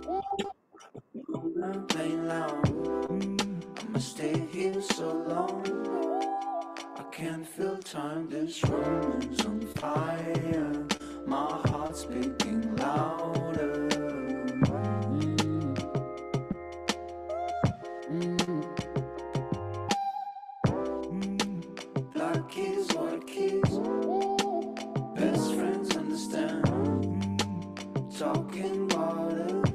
I'm playing loud. I'ma stay here so long. I can't feel time. This room is on fire. My heart's beating louder. Black keys, white keys. Best friends understand. Talking about it.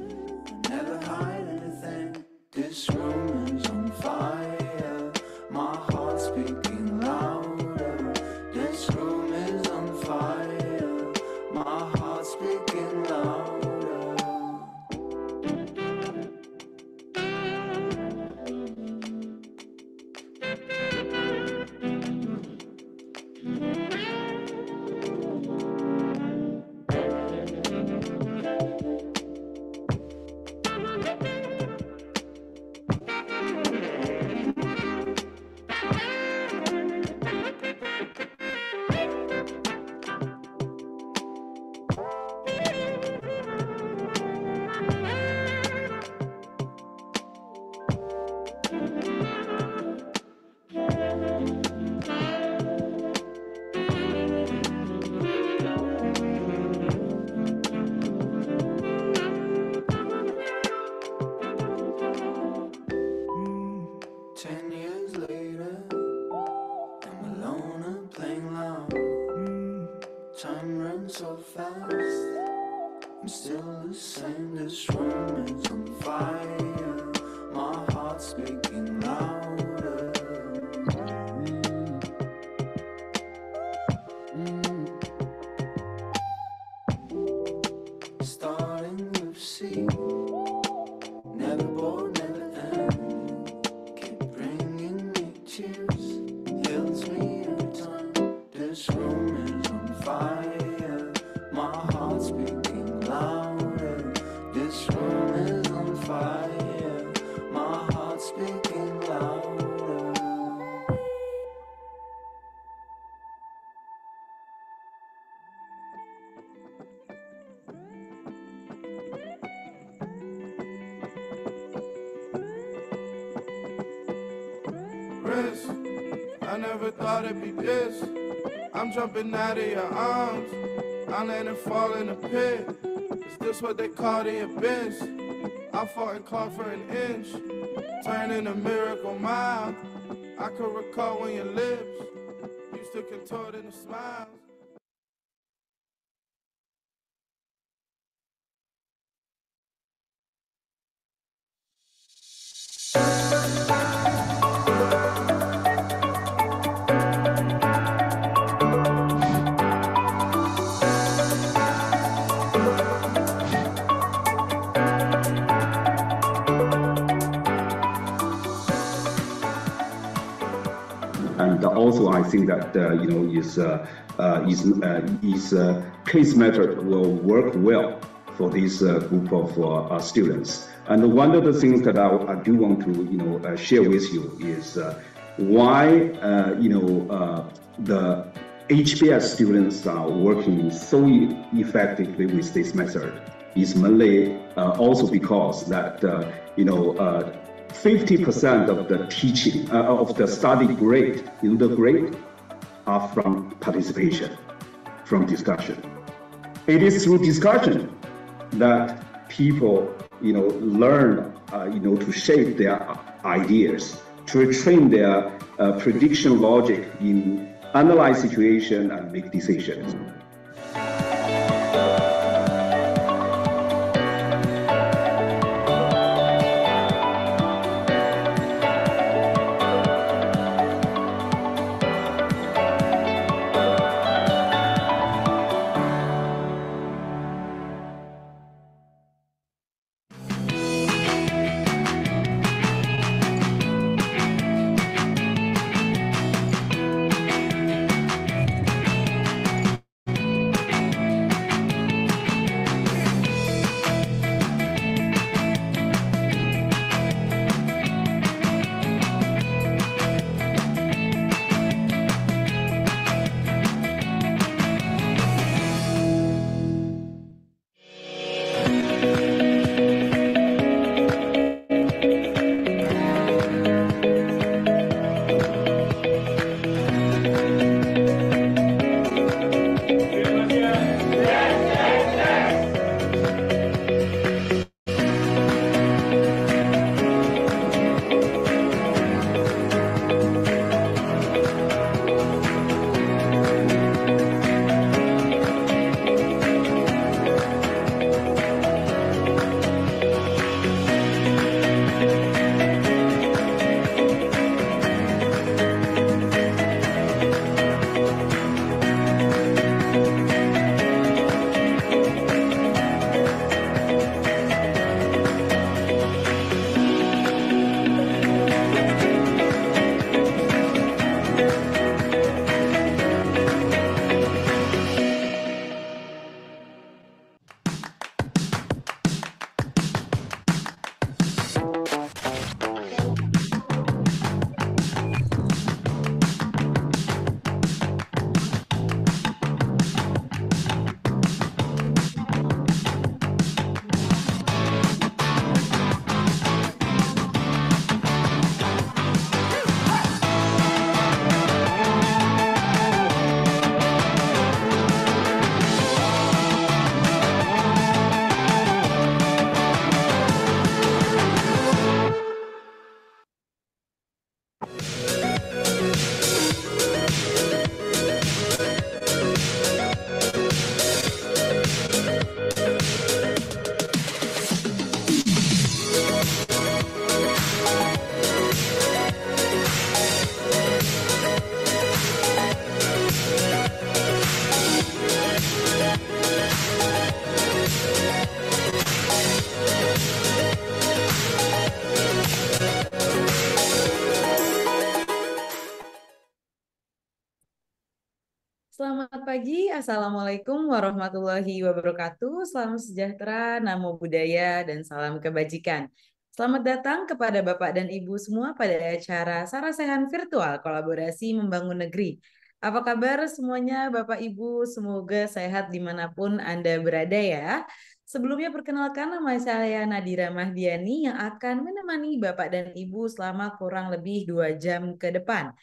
Never hide anything. This room is on fire. My heart's speaking louder. This room is on fire. My heart's speaking louder. So fast, I'm still the same. This room is on fire. My heart's speaking louder. Starting with C, never bored, never end. Keep bringing me tears, heals me every time. This room is on fire. My heart's speaking louder. This room is on fire. My heart's speaking louder. Risk, I never thought it'd be this. I'm jumping out of your arms. I land and fall in a pit. Is this what they call the abyss? I fought and clawed for an inch, turning a miracle mile. I could recall when your lips used to contort into smiles. And also, I think that case method will work well for this group of students. And one of the things that I do want to share with you is why the HBS students are working so effectively with this method is mainly also because that 50% of the teaching, of the study grade, the grade are from participation, from discussion. It is through discussion that people, learn, to shape their ideas, to train their prediction logic in analyze situation and make decisions. pagi, Assalamualaikum warahmatullahi wabarakatuh. Salam sejahtera, namo buddhaya, dan salam kebajikan. Selamat datang kepada Bapak dan Ibu semua pada acara Sarasehan Virtual Kolaborasi Membangun Negeri. Apa kabar semuanya Bapak Ibu? Semoga sehat dimanapun Anda berada ya. Sebelumnya perkenalkan, nama saya Nadira Mahdiani yang akan menemani Bapak dan Ibu selama kurang lebih 2 jam ke depan.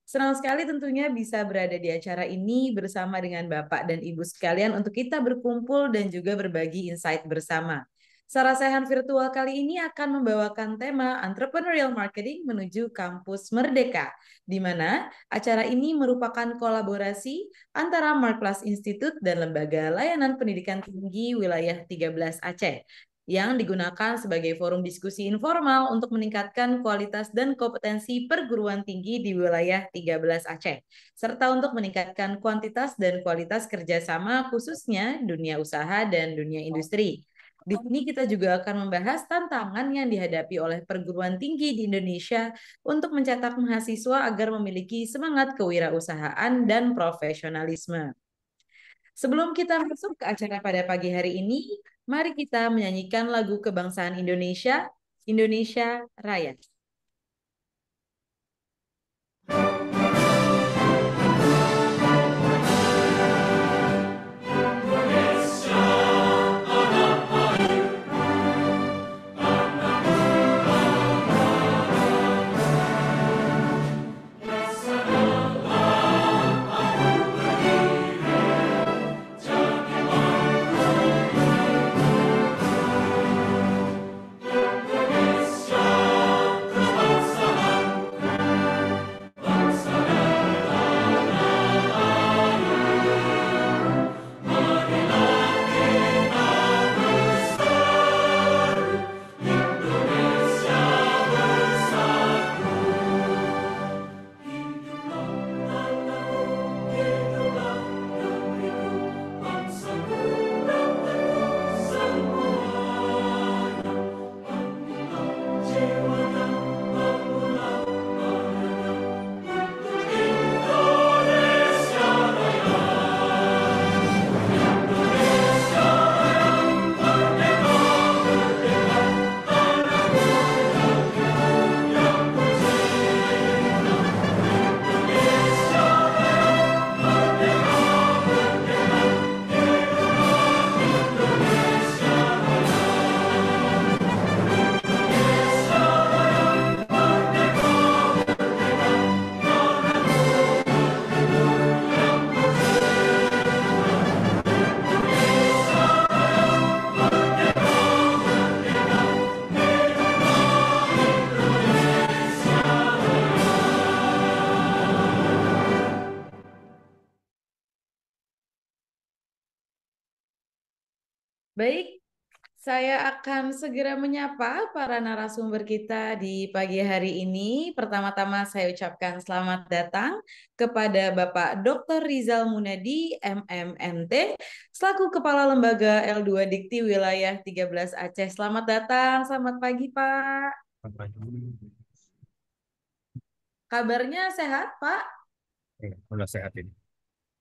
Senang sekali tentunya bisa berada di acara ini bersama dengan Bapak dan Ibu sekalian untuk kita berkumpul dan juga berbagi insight bersama. Sarasehan virtual kali ini akan membawakan tema Entrepreneurial Marketing menuju Kampus Merdeka, di mana acara ini merupakan kolaborasi antara Marklas Institute dan Lembaga Layanan Pendidikan Tinggi Wilayah 13 Aceh, yang digunakan sebagai forum diskusi informal untuk meningkatkan kualitas dan kompetensi perguruan tinggi di wilayah 13 Aceh, serta untuk meningkatkan kuantitas dan kualitas kerjasama khususnya dunia usaha dan dunia industri. Di sini kita juga akan membahas tantangan yang dihadapi oleh perguruan tinggi di Indonesia untuk mencetak mahasiswa agar memiliki semangat kewirausahaan dan profesionalisme. Sebelum kita masuk ke acara pada pagi hari ini, mari kita menyanyikan lagu kebangsaan Indonesia, Indonesia Raya. Baik, saya akan segera menyapa para narasumber kita di pagi hari ini. Pertama-tama saya ucapkan selamat datang kepada Bapak Dr. Rizal Munadi, MMNT, selaku Kepala Lembaga L2 Dikti Wilayah 13 Aceh. Selamat datang, selamat pagi Pak. Kabarnya sehat Pak? Udah sehat ini.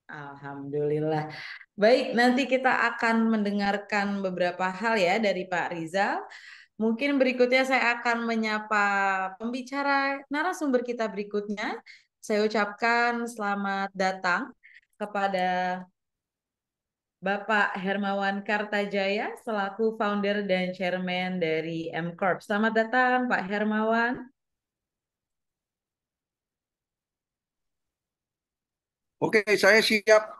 Alhamdulillah. Baik, nanti kita akan mendengarkan beberapa hal ya dari Pak Rizal. Mungkin berikutnya saya akan menyapa pembicara narasumber kita berikutnya. Saya ucapkan selamat datang kepada Bapak Hermawan Kartajaya selaku founder dan chairman dari M-Corp. Selamat datang Pak Hermawan. Oke, saya siap.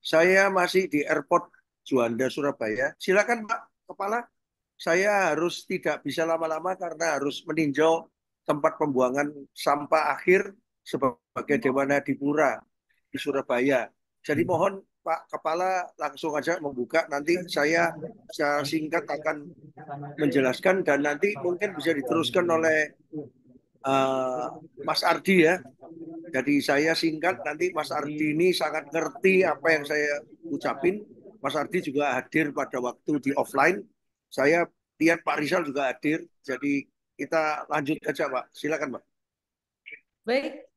Saya masih di airport Juanda, Surabaya. Silakan Pak Kepala. Saya harus tidak bisa lama-lama karena harus meninjau tempat pembuangan sampah akhir sebagai Dewan Adipura di Surabaya. Jadi mohon Pak Kepala langsung aja membuka. Nanti saya secara singkat akan menjelaskan dan nanti mungkin bisa diteruskan oleh Mas Ardi ya. Jadi saya singkat, nanti Mas Ardi ini sangat ngerti apa yang saya ucapin. Mas Ardi juga hadir pada waktu di offline. Saya lihat Pak Rizal juga hadir. Jadi kita lanjut aja Pak. Silakan Pak. Baik,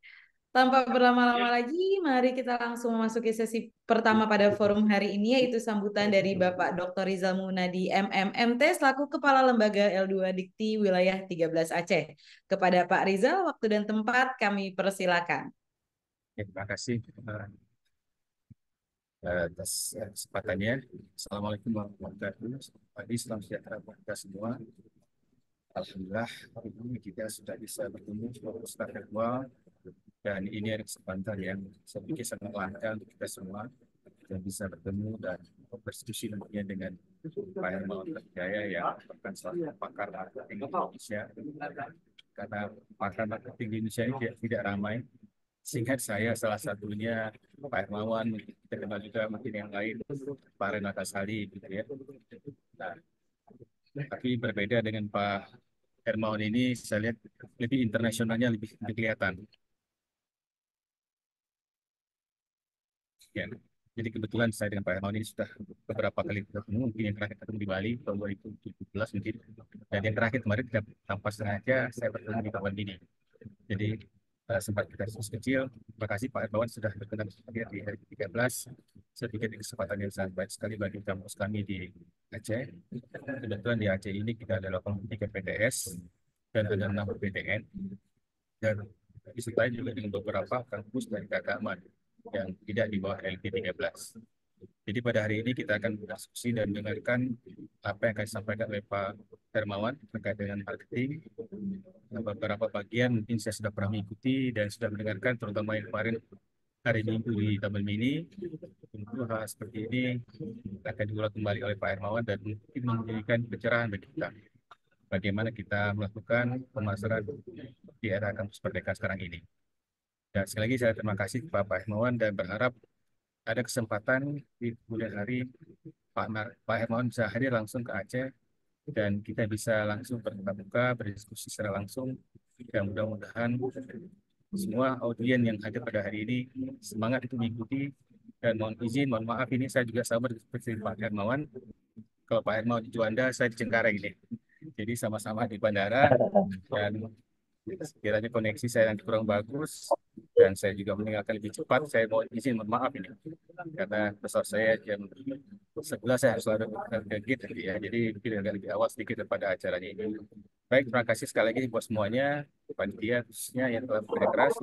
Tanpa berlama-lama lagi, mari kita langsung memasuki sesi pertama pada forum hari ini, yaitu sambutan dari Bapak Dr. Rizal Munadi MMMT selaku Kepala Lembaga L2 Dikti Wilayah 13 Aceh. Kepada Pak Rizal, waktu dan tempat kami persilakan. Terima kasih atas kesempatannya. Assalamualaikum warahmatullahi wabarakatuh. Selamat pagi, salam sejahtera buat kita semua. Alhamdulillah, hari ini kita sudah bisa bertemu secara virtual dan ini ada kesempatan yang saya pikir sangat langka untuk kita semua yang bisa bertemu dan berdiskusi nantinya dengan Pak Hermawan Kertajaya yang merupakan salah satu pakar marketing di Indonesia. Karena pakar marketing di Indonesia ini tidak ramai. Singkat saya salah satunya Pak Hermawan, kita kenal juga mungkin yang lain, Pak Renata Sali gitu ya. Nah, tapi berbeda dengan Pak Hermawan ini, saya lihat lebih internasionalnya lebih kelihatan. Ya, jadi kebetulan saya dengan Pak Hermawan ini sudah beberapa kali bertemu, mungkin yang terakhir ketemu di Bali tahun 2017 mungkin, dan yang terakhir kemarin tidak tanpa sengaja saya bertemu di kawan ini. Jadi sempat kita diskusi kecil. Terima kasih Pak Hermawan sudah berkenan di hari ke-13. Saya pikir ini kesempatan yang sangat baik sekali bagi kampus kami di Aceh. Kebetulan di Aceh ini kita ada 83 PTS dan ada 6 PTN. Dan disertai juga dengan beberapa kampus dari keagamaan yang tidak di bawah LP13. Jadi pada hari ini kita akan berdiskusi dan mendengarkan apa yang akan disampaikan oleh Pak Hermawan terkait dengan marketing. Beberapa bagian mungkin saya sudah pernah mengikuti dan sudah mendengarkan, terutama yang kemarin hari Minggu di Taman Mini. Tentu hal seperti ini akan diulang kembali oleh Pak Hermawan dan mungkin memberikan pencerahan bagi kita. Bagaimana kita melakukan pemasaran di era kampus Merdeka sekarang ini. Dan sekali lagi saya terima kasih kepada Pak Hermawan dan berharap ada kesempatan di kemudian hari Pak Hermawan bisa hadir langsung ke Aceh dan kita bisa langsung bertatap muka, berdiskusi secara langsung. Dan mudah-mudahan semua audien yang hadir pada hari ini semangat untuk mengikuti. Dan mohon maaf ini saya juga sama seperti Pak Hermawan. Kalau Pak Hermawan di Juanda, saya di Cengkareng ini. Jadi sama-sama di bandara dan sekiranya koneksi saya nanti kurang bagus dan saya juga meninggalkan lebih cepat, saya mohon maaf ini karena pesawat saya jam 11 saya harus lari ke gate ya, jadi mungkin agak lebih awal sedikit daripada acaranya ini. Baik, terima kasih sekali lagi buat semuanya, panitia khususnya yang telah bekerja keras.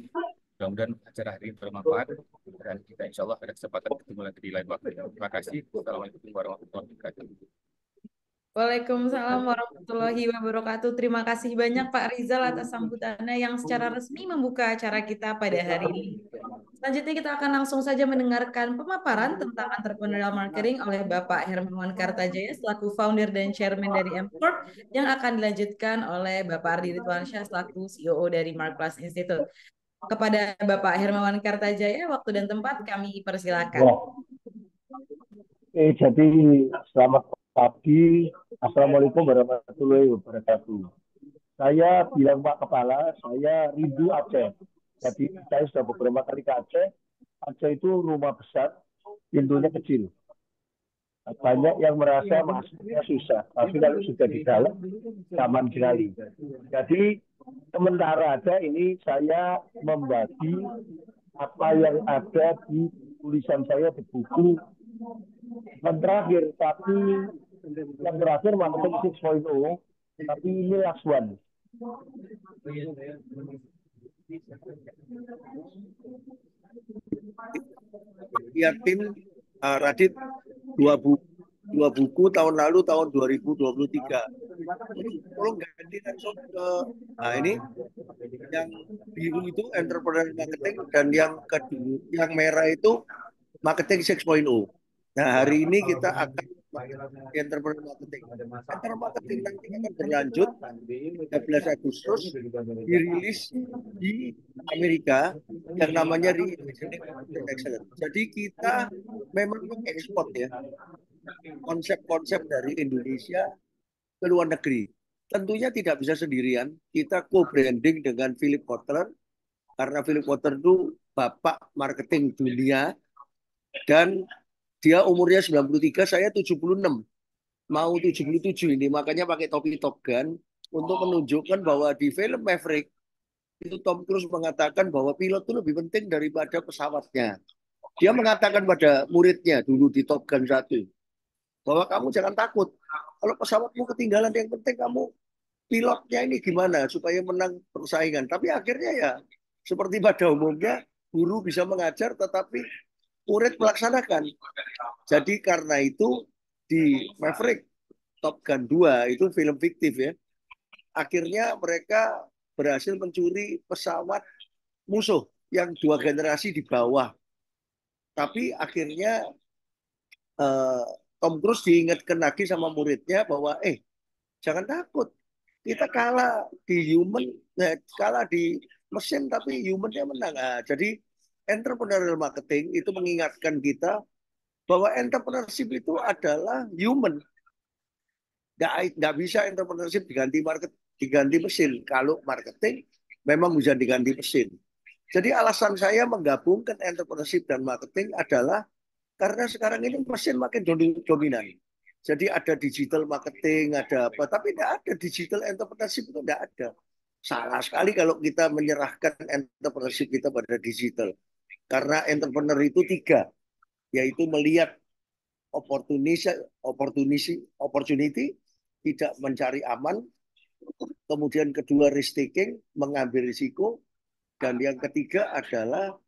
Mudah-mudahan acara hari ini bermanfaat dan kita insya Allah ada kesempatan ketemu lagi di lain waktu. Terima kasih. Assalamualaikum warahmatullahi wabarakatuh. Waalaikumsalam warahmatullahi wabarakatuh. Terima kasih banyak Pak Rizal atas sambutannya yang secara resmi membuka acara kita pada hari ini. Selanjutnya kita akan langsung saja mendengarkan pemaparan tentang entrepreneurial marketing oleh Bapak Hermawan Kartajaya selaku founder dan chairman dari M-Corp yang akan dilanjutkan oleh Bapak Ardi Ridwansyah selaku CEO dari Mark Plus Institute. Kepada Bapak Hermawan Kartajaya, waktu dan tempat kami persilakan. Jadi selamat pagi, Assalamualaikum warahmatullahi wabarakatuh. Saya bilang Pak Kepala, saya rindu Aceh. Jadi saya sudah beberapa kali ke Aceh. Aceh itu rumah besar, pintunya kecil. Banyak yang merasa masuknya susah, tapi kalau sudah di dalam, nyaman sekali. Jadi sementara aja ini saya membagi apa yang ada di tulisan saya di buku yang terakhir, tapi yang terakhir marketing 6.0, tapi ini last one. Yakin Radit dua buku tahun lalu tahun 2023. Tolong ganti langsung ke ini yang biru itu entrepreneur marketing dan yang kedua yang merah itu marketing 6.0. Nah, hari ini kita akan entrepreneur marketing. Entrepreneur marketing nanti akan berlanjut 13 Agustus dirilis di Amerika yang namanya Reimagining Excellence. Jadi kita memang mengekspor ya konsep-konsep dari Indonesia ke luar negeri. Tentunya tidak bisa sendirian. Kita co-branding dengan Philip Kotler karena Philip Kotler itu bapak marketing dunia dan dia umurnya 93, saya 76. Mau 77 ini, makanya pakai topi Top Gun untuk menunjukkan bahwa di film Maverick itu Tom Cruise mengatakan bahwa pilot itu lebih penting daripada pesawatnya. Dia mengatakan pada muridnya dulu di Top Gun 1 bahwa kamu jangan takut. Kalau pesawatmu ketinggalan, yang penting kamu pilotnya ini gimana supaya menang persaingan. Tapi akhirnya ya seperti pada umumnya guru bisa mengajar tetapi murid melaksanakan. Jadi karena itu di Maverick Top Gun 2 itu film fiktif ya. Akhirnya mereka berhasil mencuri pesawat musuh yang 2 generasi di bawah. Tapi akhirnya eh, Tom Cruise diingatkan lagi sama muridnya bahwa jangan takut. Kita kalah di human, kalah di mesin tapi humannya menang. Nah, jadi entrepreneurial marketing itu mengingatkan kita bahwa entrepreneurship itu adalah human. Nggak bisa entrepreneurship diganti mesin. Kalau marketing memang bisa diganti mesin. Jadi alasan saya menggabungkan entrepreneurship dan marketing adalah karena sekarang ini mesin makin dominan. Jadi ada digital marketing, ada apa. Tapi tidak ada digital entrepreneurship, itu tidak ada. Salah sekali kalau kita menyerahkan entrepreneurship kita pada digital. Karena entrepreneur itu 3, yaitu melihat opportunity, tidak mencari aman. Kemudian kedua, risk taking, mengambil risiko. Dan yang ketiga adalah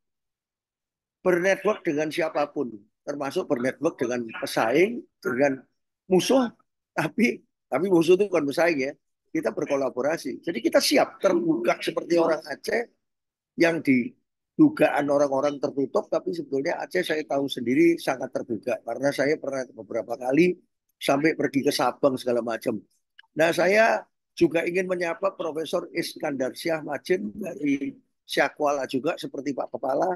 bernetwork dengan siapapun, termasuk bernetwork dengan pesaing, dengan musuh, tapi musuh itu bukan pesaing ya. Kita berkolaborasi. Jadi kita siap terbuka seperti orang Aceh yang di dugaan orang-orang tertutup, tapi sebetulnya Aceh saya tahu sendiri sangat terbuka karena saya pernah beberapa kali sampai pergi ke Sabang segala macam. Nah, saya juga ingin menyapa Profesor Iskandar Syah Majid dari Syakwala juga seperti Pak Kepala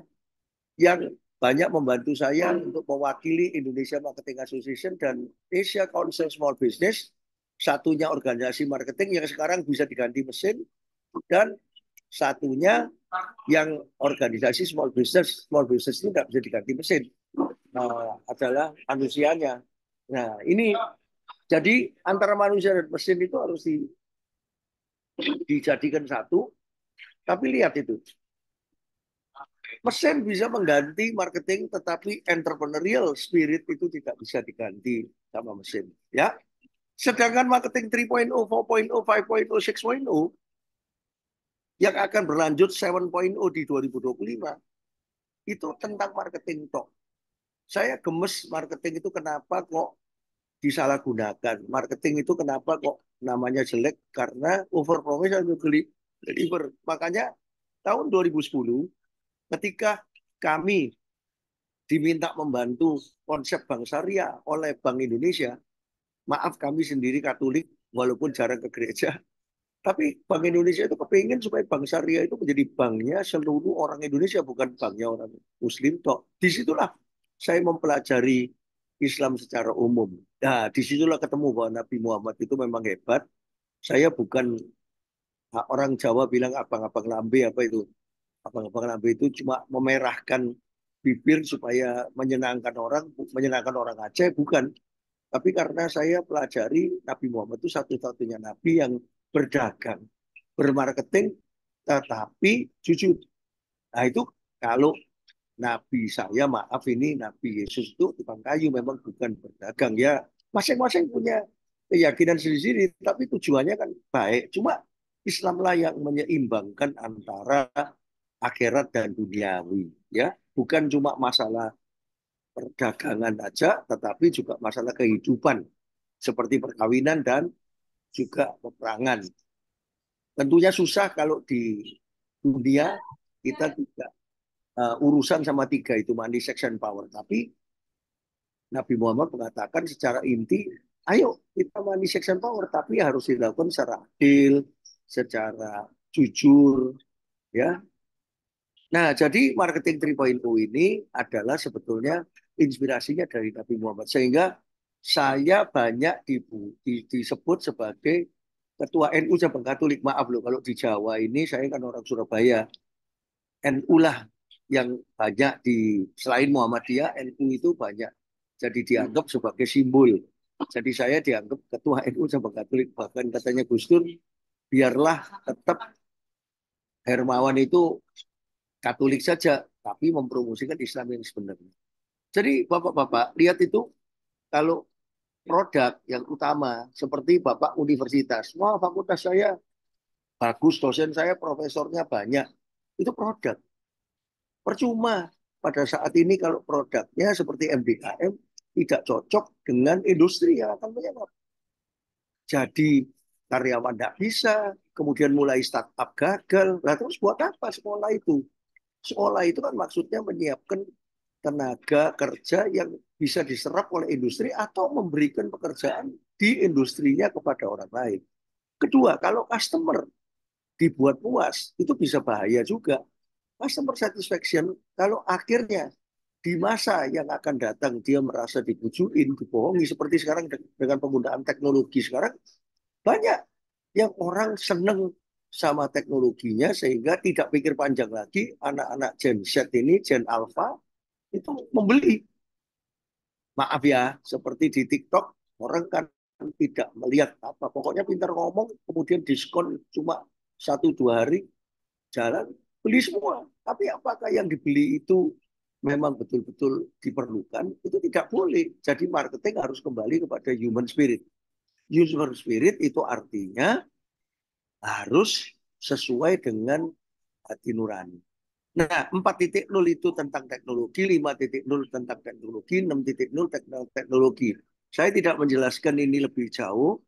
yang banyak membantu saya untuk mewakili Indonesia Marketing Association dan Asia Council Small Business, satunya organisasi marketing yang sekarang bisa diganti mesin, dan satunya yang organisasi small business itu tidak bisa diganti mesin, adalah manusianya. Nah ini jadi antara manusia dan mesin itu harus dijadikan satu. Tapi lihat itu, mesin bisa mengganti marketing, tetapi entrepreneurial spirit itu tidak bisa diganti sama mesin. Ya, sedangkan marketing 3.0, 4.0, 5.0, 6.0 yang akan berlanjut 7.0 di 2025 itu tentang marketing toh. Saya gemes marketing itu kenapa kok disalahgunakan. Marketing itu kenapa kok namanya jelek, karena over promise dan deliver. Makanya tahun 2010 ketika kami diminta membantu konsep Bank Syariah oleh Bank Indonesia, maaf kami sendiri Katolik walaupun jarang ke gereja, tapi Bank Indonesia itu kepingin supaya Bank Syariah itu menjadi banknya seluruh orang Indonesia, bukan banknya orang Muslim toh. Disitulah saya mempelajari Islam secara umum. Nah, disitulah ketemu bahwa Nabi Muhammad itu memang hebat. Saya bukan orang Jawa bilang abang-abang lambe apa itu. Abang-abang lambe itu cuma memerahkan bibir supaya menyenangkan orang Aceh, bukan. Tapi karena saya pelajari Nabi Muhammad itu satu-satunya Nabi yang berdagang, bermarketing, tetapi jujur. Nah itu kalau Nabi saya, maaf ini Nabi Yesus itu tukang kayu, memang bukan berdagang ya. Masing-masing punya keyakinan sendiri-sendiri, tapi tujuannya kan baik. Cuma Islamlah yang menyeimbangkan antara akhirat dan duniawi, ya. Bukan cuma masalah perdagangan aja, tetapi juga masalah kehidupan seperti perkawinan dan juga peperangan. Tentunya susah kalau di dunia kita tidak urusan sama 3 itu, money, sex, and power. Tapi Nabi Muhammad mengatakan secara inti, ayo kita money, sex, and power, tapi harus dilakukan secara adil, secara jujur, ya. Nah, jadi marketing 3.0 ini adalah sebetulnya inspirasinya dari Nabi Muhammad. Sehingga saya banyak disebut sebagai ketua NU cabang Katolik. Maaf loh, kalau di Jawa ini saya kan orang Surabaya. NU lah yang banyak selain Muhammadiyah, NU itu banyak. Jadi dianggap sebagai simbol. Jadi saya dianggap ketua NU cabang Katolik. Bahkan katanya Gus Dur, biarlah tetap Hermawan itu Katolik saja, tapi mempromosikan Islam yang sebenarnya. Jadi Bapak-Bapak, lihat itu kalau produk yang utama, seperti Bapak universitas, wah fakultas saya bagus, dosen saya profesornya banyak, itu produk. Percuma pada saat ini kalau produknya seperti MBKM tidak cocok dengan industri yang akan menyerap. Jadi karyawan tidak bisa, kemudian mulai startup gagal. Nah, terus buat apa sekolah itu? Sekolah itu kan maksudnya menyiapkan tenaga kerja yang bisa diserap oleh industri atau memberikan pekerjaan di industrinya kepada orang lain. Kedua, kalau customer dibuat puas, itu bisa bahaya juga. Customer satisfaction, kalau akhirnya di masa yang akan datang dia merasa dibujuin, dibohongi, seperti sekarang dengan penggunaan teknologi sekarang, banyak yang orang seneng sama teknologinya sehingga tidak pikir panjang lagi. Anak-anak Gen Z ini, Gen Alpha, itu membeli. Maaf ya, seperti di TikTok, orang kan tidak melihat apa. Pokoknya pintar ngomong, kemudian diskon cuma 1-2 hari, jalan, beli semua. Tapi apakah yang dibeli itu memang betul-betul diperlukan? Itu tidak boleh. Jadi marketing harus kembali kepada human spirit. Human spirit itu artinya harus sesuai dengan hati nurani. Nah, 4.0 itu tentang teknologi, 5.0 tentang teknologi, 6.0 tentang teknologi. Saya tidak menjelaskan ini lebih jauh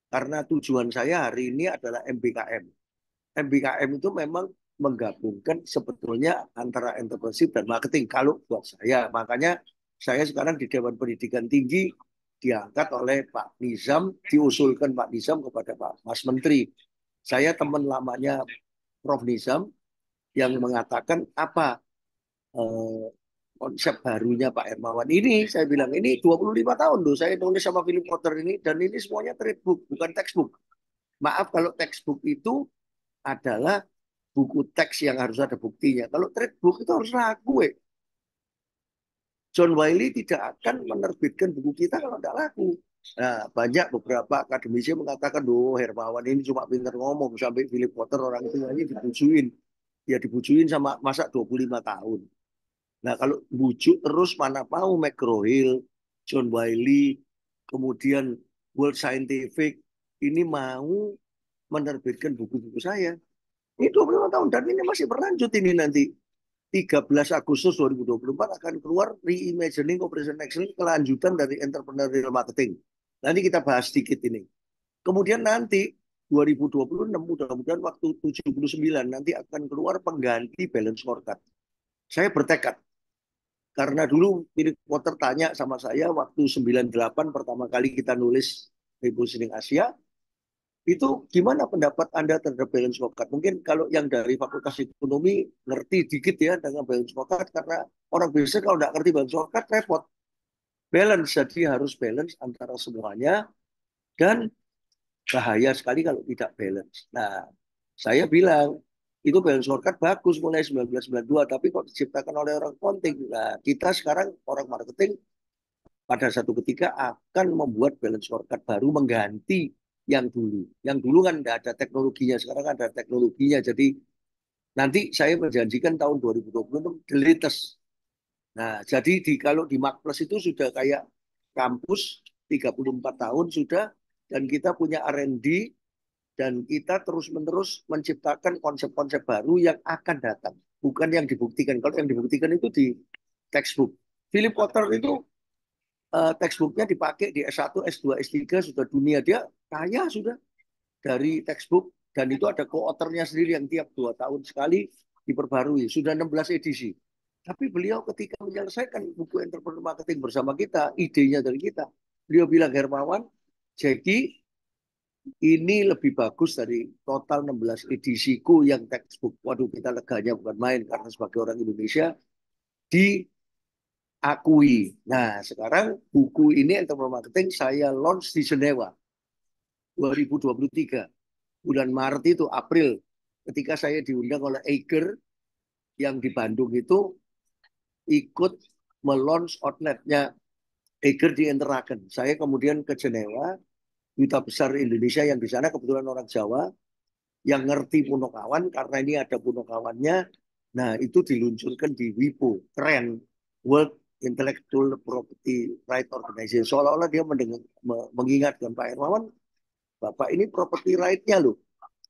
karena tujuan saya hari ini adalah MBKM. MBKM itu memang menggabungkan sebetulnya antara entrepreneurship dan marketing kalau buat saya. Makanya saya sekarang di Dewan Pendidikan Tinggi diangkat oleh Pak Nizam, diusulkan Pak Nizam kepada Pak Mas Menteri. Saya teman lamanya Prof. Nizam yang mengatakan apa konsep barunya Pak Hermawan ini. Saya bilang ini 25 tahun loh saya nulis sama Philip Kotler ini dan ini semuanya trade book, bukan textbook. Maaf kalau textbook itu adalah buku teks yang harus ada buktinya. Kalau trade book itu harus laku. John Wiley tidak akan menerbitkan buku kita kalau tidak laku. Nah, banyak beberapa akademisi mengatakan, doh Hermawan ini cuma pintar ngomong. Sampai Philip Kotler orang itu ini dibujuin. Ya dibujuin sama masa 25 tahun. Nah, kalau bujuk terus mana mau McGraw-Hill, John Wiley, kemudian World Scientific, ini mau menerbitkan buku-buku saya. Ini 25 tahun dan ini masih berlanjut ini nanti. 13 Agustus 2024 akan keluar Reimagining Operation Excellence, kelanjutan dari Entrepreneurial Marketing. Nanti kita bahas sedikit ini. Kemudian nanti 2026 mudah-mudahan waktu 79 nanti akan keluar pengganti balance scorecard. Saya bertekad karena dulu Philip Kotler tanya sama saya waktu 98 pertama kali kita nulis Repositioning Asia, itu gimana pendapat Anda terhadap balance scorecard? Mungkin kalau yang dari Fakultas Ekonomi ngerti dikit ya dengan balance scorecard, karena orang biasa kalau nggak ngerti balance scorecard repot. Balance, jadi harus balance antara semuanya dan bahaya sekali kalau tidak balance. Nah, saya bilang itu balance scorecard bagus mulai 1992, tapi kok diciptakan oleh orang accounting. Nah, kita sekarang orang marketing pada satu ketika akan membuat balance scorecard baru mengganti yang dulu. Yang dulu kan tidak ada teknologinya, sekarang ada teknologinya. Jadi nanti saya menjanjikan tahun 2020 the latest. Nah, jadi kalau di Mark Plus itu sudah kayak kampus 34 tahun sudah, dan kita punya R&D dan kita terus-menerus menciptakan konsep-konsep baru yang akan datang, bukan yang dibuktikan. Kalau yang dibuktikan itu di textbook. Philip Kotler itu textbooknya dipakai di S1, S2, S3 sudah dunia, dia kaya sudah dari textbook, dan itu ada co-authornya sendiri yang tiap 2 tahun sekali diperbarui, sudah 16 edisi. Tapi beliau ketika menyelesaikan buku Entrepreneur Marketing bersama kita, idenya dari kita, beliau bilang, Hermawan, jadi ini lebih bagus dari total 16 edisiku yang textbook. Waduh, kita leganya bukan main karena sebagai orang Indonesia diakui. Nah, sekarang buku ini Entrepreneur Marketing saya launch di Jenewa 2023. Bulan Maret itu, April, ketika saya diundang oleh Eiger yang di Bandung itu ikut melaunch outletnya Eiger di Interlaken. Saya kemudian ke Jenewa, duta besar Indonesia yang di sana kebetulan orang Jawa, yang ngerti Punokawan karena ini ada Punokawannya. Nah, itu diluncurkan di WIPO, keren, World Intellectual Property Right Organization. Seolah-olah dia mengingatkan Pak Hermawan, Bapak ini property right-nya loh.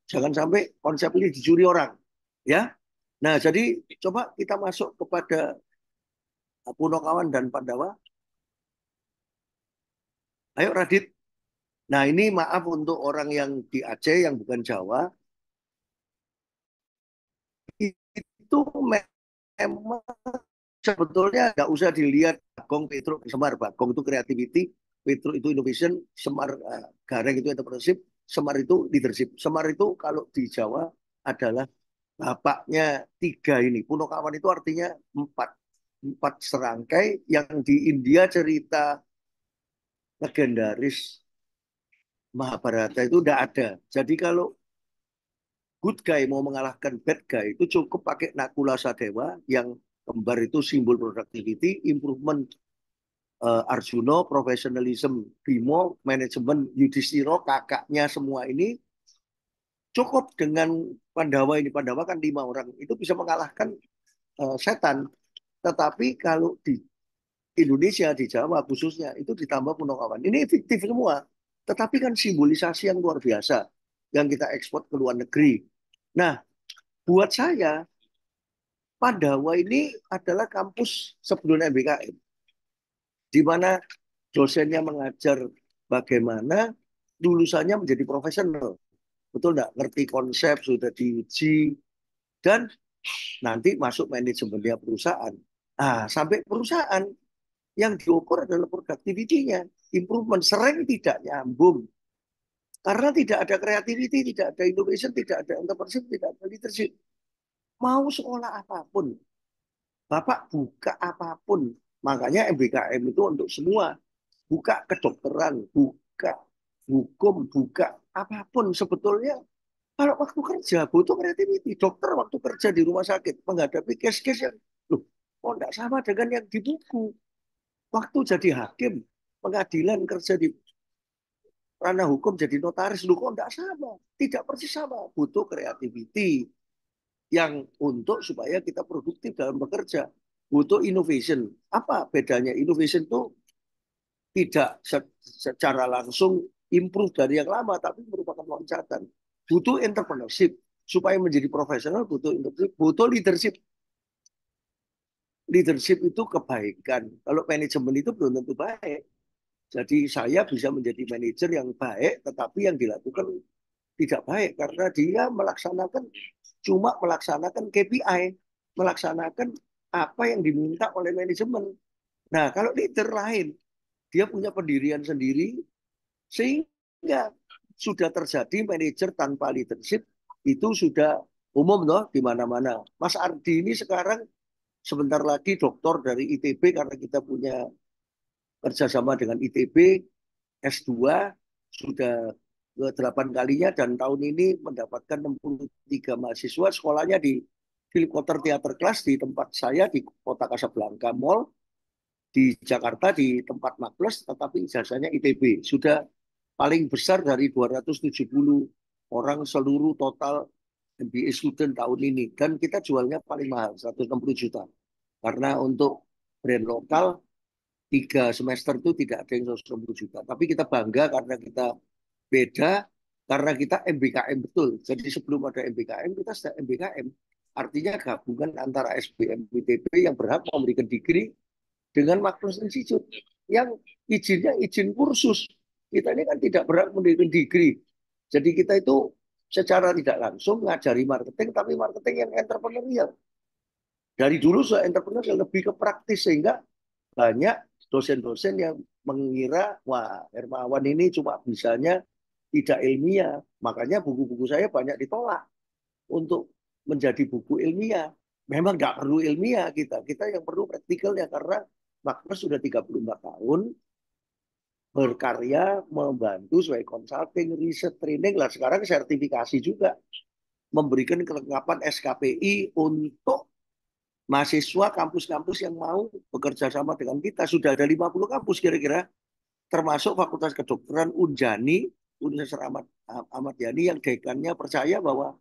Jangan sampai konsep ini dicuri orang. Ya. Nah, jadi coba kita masuk kepada Punokawan dan Pandawa. Ayo Radit. Nah, ini maaf untuk orang yang di Aceh yang bukan Jawa. Itu memang sebetulnya nggak usah dilihat Bagong, Petruk, Semar. Bagong itu creativity, Petruk itu innovation, Semar, Gareng itu entrepreneurship, Semar itu leadership. Semar itu kalau di Jawa adalah bapaknya tiga ini. Punokawan itu artinya empat serangkai, yang di India cerita legendaris Mahabharata itu udah ada. Jadi kalau good guy mau mengalahkan bad guy itu cukup pakai Nakula Sadewa yang kembar itu simbol productivity, improvement Arjuna, professionalism Bimo, manajemen Yudhistira, kakaknya semua ini cukup dengan Pandawa ini. Pandawa kan 5 orang itu bisa mengalahkan setan. Tetapi kalau di Indonesia, di Jawa khususnya, itu ditambah Punokawan. Ini fiktif semua. Tetapi kan simbolisasi yang luar biasa yang kita ekspor ke luar negeri. Nah, buat saya, Pandawa ini adalah kampus sebelum MBKM, di mana dosennya mengajar bagaimana lulusannya menjadi profesional. Betul nggak? Ngerti konsep, sudah diuji, dan nanti masuk manajemennya perusahaan. Nah, sampai perusahaan yang diukur adalah productivity-nya, improvement. Sering tidak nyambung. Karena tidak ada creativity, tidak ada innovation, tidak ada entrepreneurship, tidak ada leadership. Mau sekolah apapun, Bapak buka apapun. Makanya MBKM itu untuk semua. Buka kedokteran, buka hukum, buka apapun. Sebetulnya kalau waktu kerja butuh creativity. Dokter waktu kerja di rumah sakit menghadapi case-case yang, loh, kok tidak sama dengan yang di buku. Waktu jadi hakim, pengadilan kerja di ranah hukum jadi notaris, loh kok tidak sama. Tidak persis sama. Butuh creativity yang untuk supaya kita produktif dalam bekerja. Butuh innovation. Apa bedanya? Innovation itu tidak secara langsung improve dari yang lama, tapi merupakan loncatan. Butuh entrepreneurship. Supaya menjadi profesional butuh entrepreneurship, butuh leadership. Leadership itu kebaikan. Kalau manajemen itu belum tentu baik. Jadi saya bisa menjadi manajer yang baik, tetapi yang dilakukan tidak baik. Karena dia cuma melaksanakan KPI, melaksanakan apa yang diminta oleh manajemen. Nah, kalau leader lain, dia punya pendirian sendiri, sehingga sudah terjadi manajer tanpa leadership, itu sudah umum loh di mana-mana. Mas Ardi ini sekarang sebentar lagi doktor dari ITB, karena kita punya kerjasama dengan ITB, S2, sudah ke-8 kalinya, dan tahun ini mendapatkan 63 mahasiswa. Sekolahnya di Philip Kotter Theater Class di tempat saya di Kota Kasablanka Mall, di Jakarta di tempat Makles, tetapi ijazahnya ITB. Sudah paling besar dari 270 orang seluruh total MBA student tahun ini. Dan kita jualnya paling mahal, 160 juta. Karena untuk brand lokal, 3 semester itu tidak ada yang 160 juta. Tapi kita bangga karena kita beda, karena kita MBKM betul. Jadi sebelum ada MBKM, kita sudah MBKM. Artinya gabungan antara SBM ITB yang berhak memberikan degree dengan Magnus Institute yang izinnya izin kursus. Kita ini kan tidak berhak memberikan degree. Jadi kita itu secara tidak langsung mengajari marketing, tapi marketing yang entrepreneurial. Dari dulu saya entrepreneurial lebih ke praktis, sehingga banyak dosen-dosen yang mengira, wah Hermawan ini cuma bisanya tidak ilmiah. Makanya buku-buku saya banyak ditolak untuk menjadi buku ilmiah. Memang nggak perlu ilmiah kita. Kita yang perlu praktikalnya, karena Magnus sudah 34 tahun berkarya, membantu sebagai consulting, riset, training. Lah sekarang sertifikasi juga. Memberikan kelengkapan SKPI untuk mahasiswa kampus-kampus yang mau bekerja sama dengan kita. Sudah ada 50 kampus kira-kira, termasuk Fakultas Kedokteran Unjani, Universitas Ahmad Yani yang dekannya percaya bahwa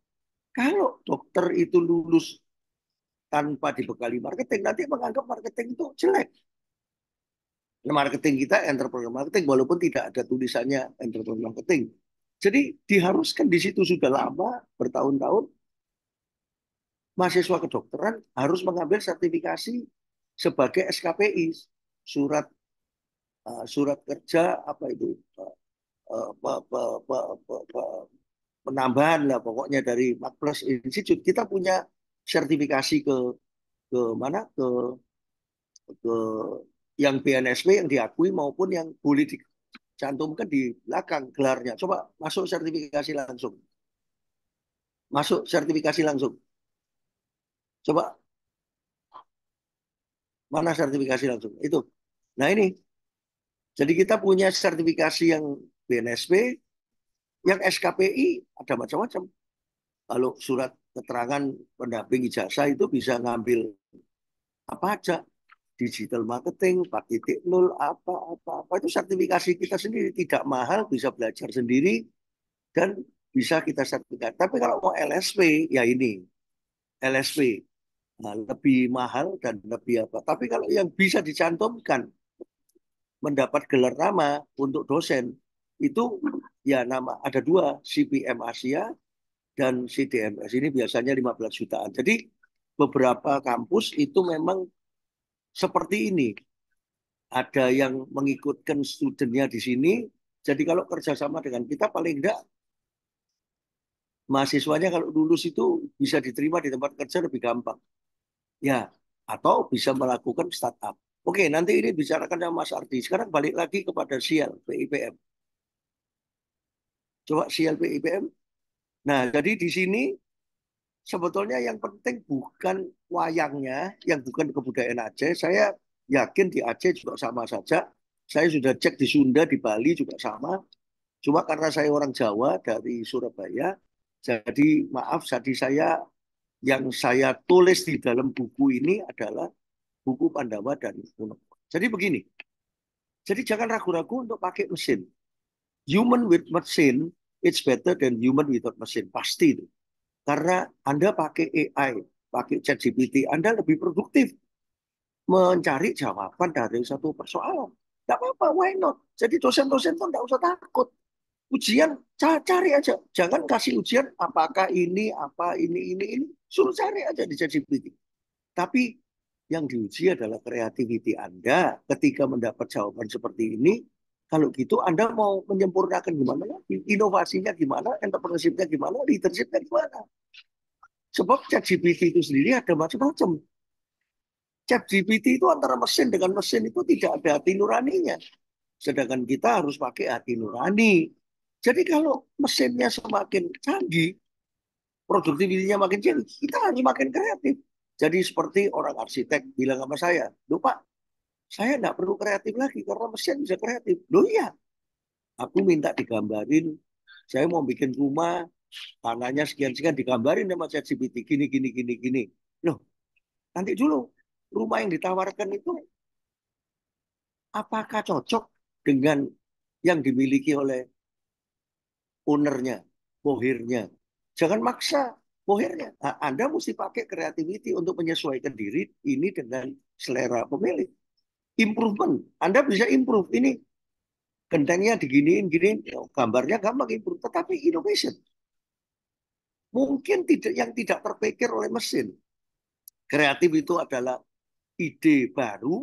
kalau dokter itu lulus tanpa dibekali marketing, nanti menganggap marketing itu jelek. Marketing kita entrepreneur marketing, walaupun tidak ada tulisannya entrepreneur marketing. Jadi diharuskan di situ sudah lama, bertahun-tahun, mahasiswa kedokteran harus mengambil sertifikasi sebagai SKPI, surat surat kerja apa itu penambahan lah pokoknya dari Plus Institute. Kita punya sertifikasi ke mana ke yang BNSP yang diakui maupun yang boleh dicantumkan di belakang gelarnya. Coba masuk sertifikasi langsung. Masuk sertifikasi langsung. Coba mana sertifikasi langsung? Itu. Nah ini. Jadi kita punya sertifikasi yang BNSP, yang SKPI ada macam-macam. Kalau surat keterangan pendamping ijazah itu bisa ngambil apa aja. Digital marketing, 4.0, apa itu sertifikasi kita sendiri, tidak mahal, bisa belajar sendiri dan bisa kita sertifikat. Tapi kalau mau LSP ya ini LSP, nah, lebih mahal dan lebih apa. Tapi kalau yang bisa dicantumkan mendapat gelar nama untuk dosen itu ya nama ada dua, CPM Asia dan CDMS, ini biasanya 15 jutaan. Jadi beberapa kampus itu memang seperti ini. Ada yang mengikutkan studennya di sini. Jadi kalau kerjasama dengan kita paling enggak mahasiswanya kalau lulus itu bisa diterima di tempat kerja lebih gampang. Ya, atau bisa melakukan startup. Oke, nanti ini bicarakan sama Mas Ardi. Sekarang balik lagi kepada SIAL PIPM. Coba SIAL PIPM. Nah, jadi di sini sebetulnya yang penting bukan wayangnya, yang bukan kebudayaan Aceh. Saya yakin di Aceh juga sama saja. Saya sudah cek di Sunda, di Bali juga sama. Cuma karena saya orang Jawa dari Surabaya, jadi maaf, jadi yang saya tulis di dalam buku ini adalah buku Pandawa dan Kuno. Jadi begini, jadi jangan ragu-ragu untuk pakai mesin. Human with machine, it's better than human without machine. Pasti itu. Karena Anda pakai AI, pakai ChatGPT, Anda lebih produktif mencari jawaban dari satu persoalan. Tidak apa-apa, why not? Jadi dosen-dosen pun tidak usah takut. Ujian, cari aja. Jangan kasih ujian, apakah ini, apa, ini. Suruh cari aja di ChatGPT. Tapi yang diuji adalah kreativiti Anda ketika mendapat jawaban seperti ini. Kalau gitu Anda mau menyempurnakan gimana lagi? Inovasinya gimana? Entrepreneurship-nya gimana? Leadership-nya gimana? Sebab ChatGPT itu sendiri ada macam-macam. ChatGPT itu antara mesin dengan mesin itu tidak ada hati nuraninya. Sedangkan kita harus pakai hati nurani. Jadi kalau mesinnya semakin canggih, produktivitinya makin tinggi, kita harus makin kreatif. Jadi seperti orang arsitek bilang sama saya, "Loh Pak, saya nggak perlu kreatif lagi karena mesin bisa kreatif." Loh iya, aku minta digambarin, saya mau bikin rumah, tanahnya sekian-sekian, digambarin sama ChatGPT, gini. Loh, nanti dulu, rumah yang ditawarkan itu apakah cocok dengan yang dimiliki oleh ownernya, bohirnya. Jangan maksa bohirnya. Nah, Anda mesti pakai creativity untuk menyesuaikan diri ini dengan selera pemilik. Improvement. Anda bisa improve. Ini gentengnya diginiin, gambarnya gampang improve. Tetapi innovation. Mungkin yang tidak terpikir oleh mesin. Kreatif itu adalah ide baru,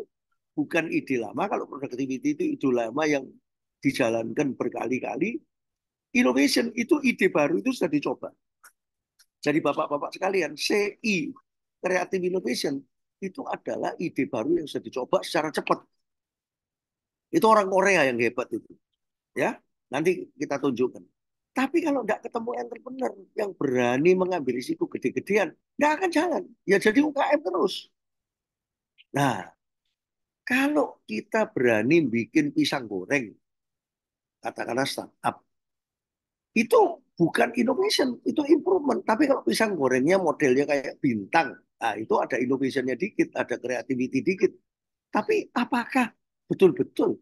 bukan ide lama. Kalau productivity itu ide lama yang dijalankan berkali-kali. Innovation itu ide baru itu sudah dicoba. Jadi bapak-bapak sekalian, CI, Creative Innovation, itu adalah ide baru yang sudah dicoba secara cepat. Itu orang Korea yang hebat itu. Ya, nanti kita tunjukkan. Tapi kalau nggak ketemu entrepreneur yang berani mengambil risiko gede-gedean, nggak akan jalan. Ya jadi UKM terus. Nah, kalau kita berani bikin pisang goreng, katakanlah startup, itu bukan innovation, itu improvement. Tapi kalau pisang gorengnya modelnya kayak bintang, nah itu ada innovationnya dikit, ada creativity dikit. Tapi apakah betul-betul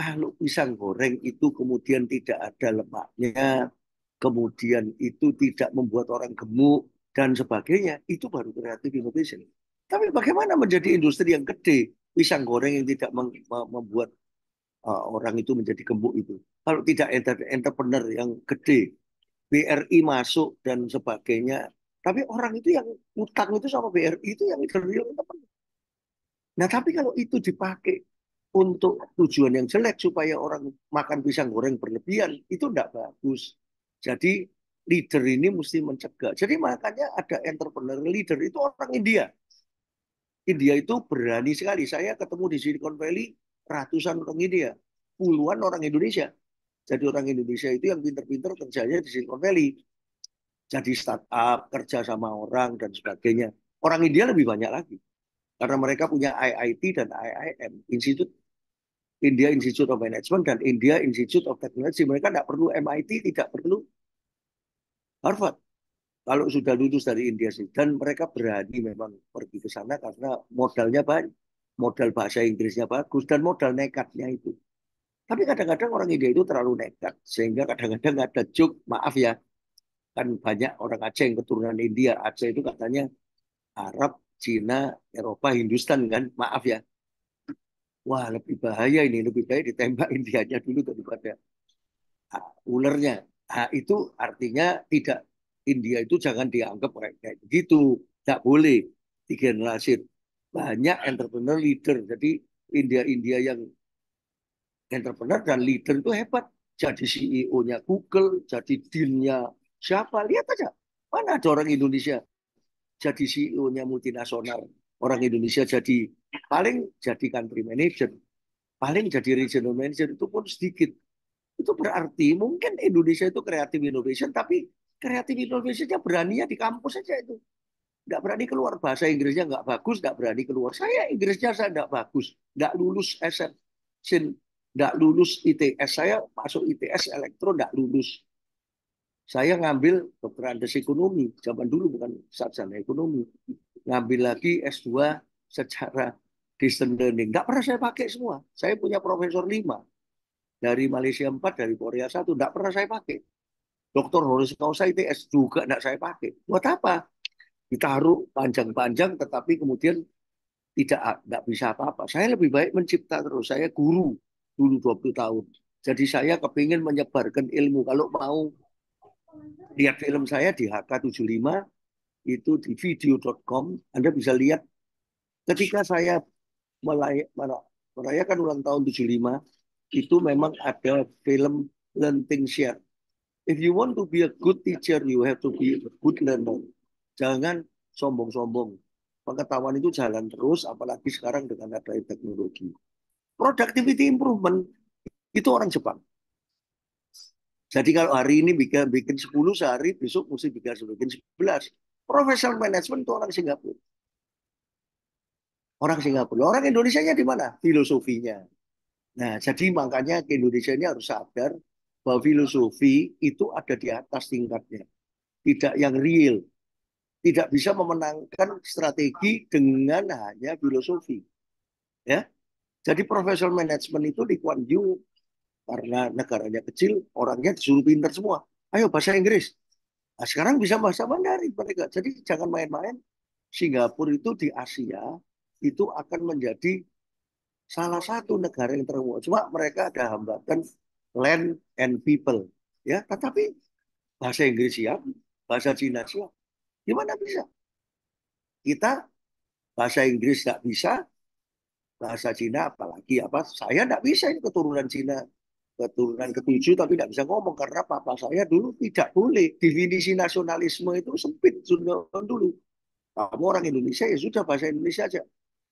kalau pisang goreng itu kemudian tidak ada lemaknya, kemudian itu tidak membuat orang gemuk dan sebagainya, itu baru creative innovation. Tapi bagaimana menjadi industri yang gede, pisang goreng yang tidak membuat orang itu menjadi gemuk itu. Kalau tidak entrepreneur yang gede, BRI masuk dan sebagainya. Tapi orang itu yang utang itu sama BRI itu yang real entrepreneur. Nah, tapi kalau itu dipakai untuk tujuan yang jelek supaya orang makan pisang goreng berlebihan, itu tidak bagus. Jadi leader ini mesti mencegah. Jadi makanya ada entrepreneur leader itu orang India. India itu berani sekali. Saya ketemu di Silicon Valley ratusan orang India, puluhan orang Indonesia. Jadi orang Indonesia itu yang pinter-pinter kerjanya di Silicon Valley. Jadi startup, kerja sama orang dan sebagainya. Orang India lebih banyak lagi. Karena mereka punya IIT dan IIM, India Institute of Management dan India Institute of Technology. Mereka tidak perlu MIT, tidak perlu Harvard. Kalau sudah lulus dari India sih. Dan mereka berani memang pergi ke sana karena modalnya banyak. Modal bahasa Inggrisnya bagus dan modal nekatnya itu. Tapi kadang-kadang orang India itu terlalu nekat. Sehingga kadang-kadang ada joke, maaf ya. Kan banyak orang Aceh yang keturunan India. Aceh itu katanya Arab, Cina, Eropa, Hindustan kan. Maaf ya. Wah, lebih bahaya ini. Lebih baik ditembak Indianya dulu daripada ulernya. Nah, itu artinya tidak, India itu jangan dianggap kayak begitu. Tidak boleh digeneralisir. Banyak entrepreneur leader. Jadi India yang entrepreneur dan leader itu hebat. Jadi CEO-nya Google, jadi dean-nya siapa? Lihat aja. Mana ada orang Indonesia jadi CEO-nya multinasional. Orang Indonesia paling jadi country manager. Paling jadi regional manager itu pun sedikit. Itu berarti mungkin Indonesia itu creative innovation, tapi creative innovation-nya beraninya di kampus saja itu. Nggak berani keluar. Bahasa Inggrisnya nggak bagus, nggak berani keluar. Saya Inggrisnya saya nggak bagus. Nggak lulus SN, nggak lulus ITS. Saya masuk ITS elektro nggak lulus. Saya ngambil dokter Andes ekonomi. Zaman dulu bukan sarjana ekonomi. Ngambil lagi S2 secara distance learning. Nggak pernah saya pakai semua. Saya punya profesor 5. Dari Malaysia 4, dari Korea 1. Nggak pernah saya pakai. Dokter Honoris Causa ITS juga nggak saya pakai. Buat apa? Ditaruh panjang-panjang tetapi kemudian nggak bisa apa-apa. Saya lebih baik mencipta terus. Saya guru dulu 20 tahun. Jadi saya kepingin menyebarkan ilmu. Kalau mau lihat film saya di HK75, itu di video.com, Anda bisa lihat ketika saya merayakan ulang tahun 75, itu memang ada film Learn Think Share. If you want to be a good teacher, you have to be a good learner. Jangan sombong-sombong. Pengetahuan itu jalan terus, apalagi sekarang dengan adanya teknologi. Productivity improvement, itu orang Jepang. Jadi kalau hari ini bikin 10 sehari, besok mesti bikin 11. Professional management itu orang Singapura. Orang Singapura. Orang Indonesianya di mana? Filosofinya. Nah, jadi makanya ke Indonesia ini harus sadar bahwa filosofi itu ada di atas tingkatnya. Tidak yang real. Tidak bisa memenangkan strategi dengan hanya filosofi. Ya. Jadi professional management itu di Kuan Yu, karena negaranya kecil, orangnya disuruh pinter semua. Ayo bahasa Inggris. Nah, sekarang bisa bahasa Mandarin mereka. Jadi jangan main-main. Singapura itu di Asia itu akan menjadi salah satu negara yang terkemuka. Cuma mereka ada hambatan land and people. Ya, tetapi bahasa Inggris siap, bahasa Cina siap. Gimana bisa? Kita bahasa Inggris nggak bisa, bahasa Cina apalagi apa? Saya nggak bisa, ini keturunan Cina, keturunan ke-7 tapi nggak bisa ngomong karena papa saya dulu tidak boleh. Definisi nasionalisme itu sempit dulu. Kamu orang Indonesia ya sudah bahasa Indonesia aja.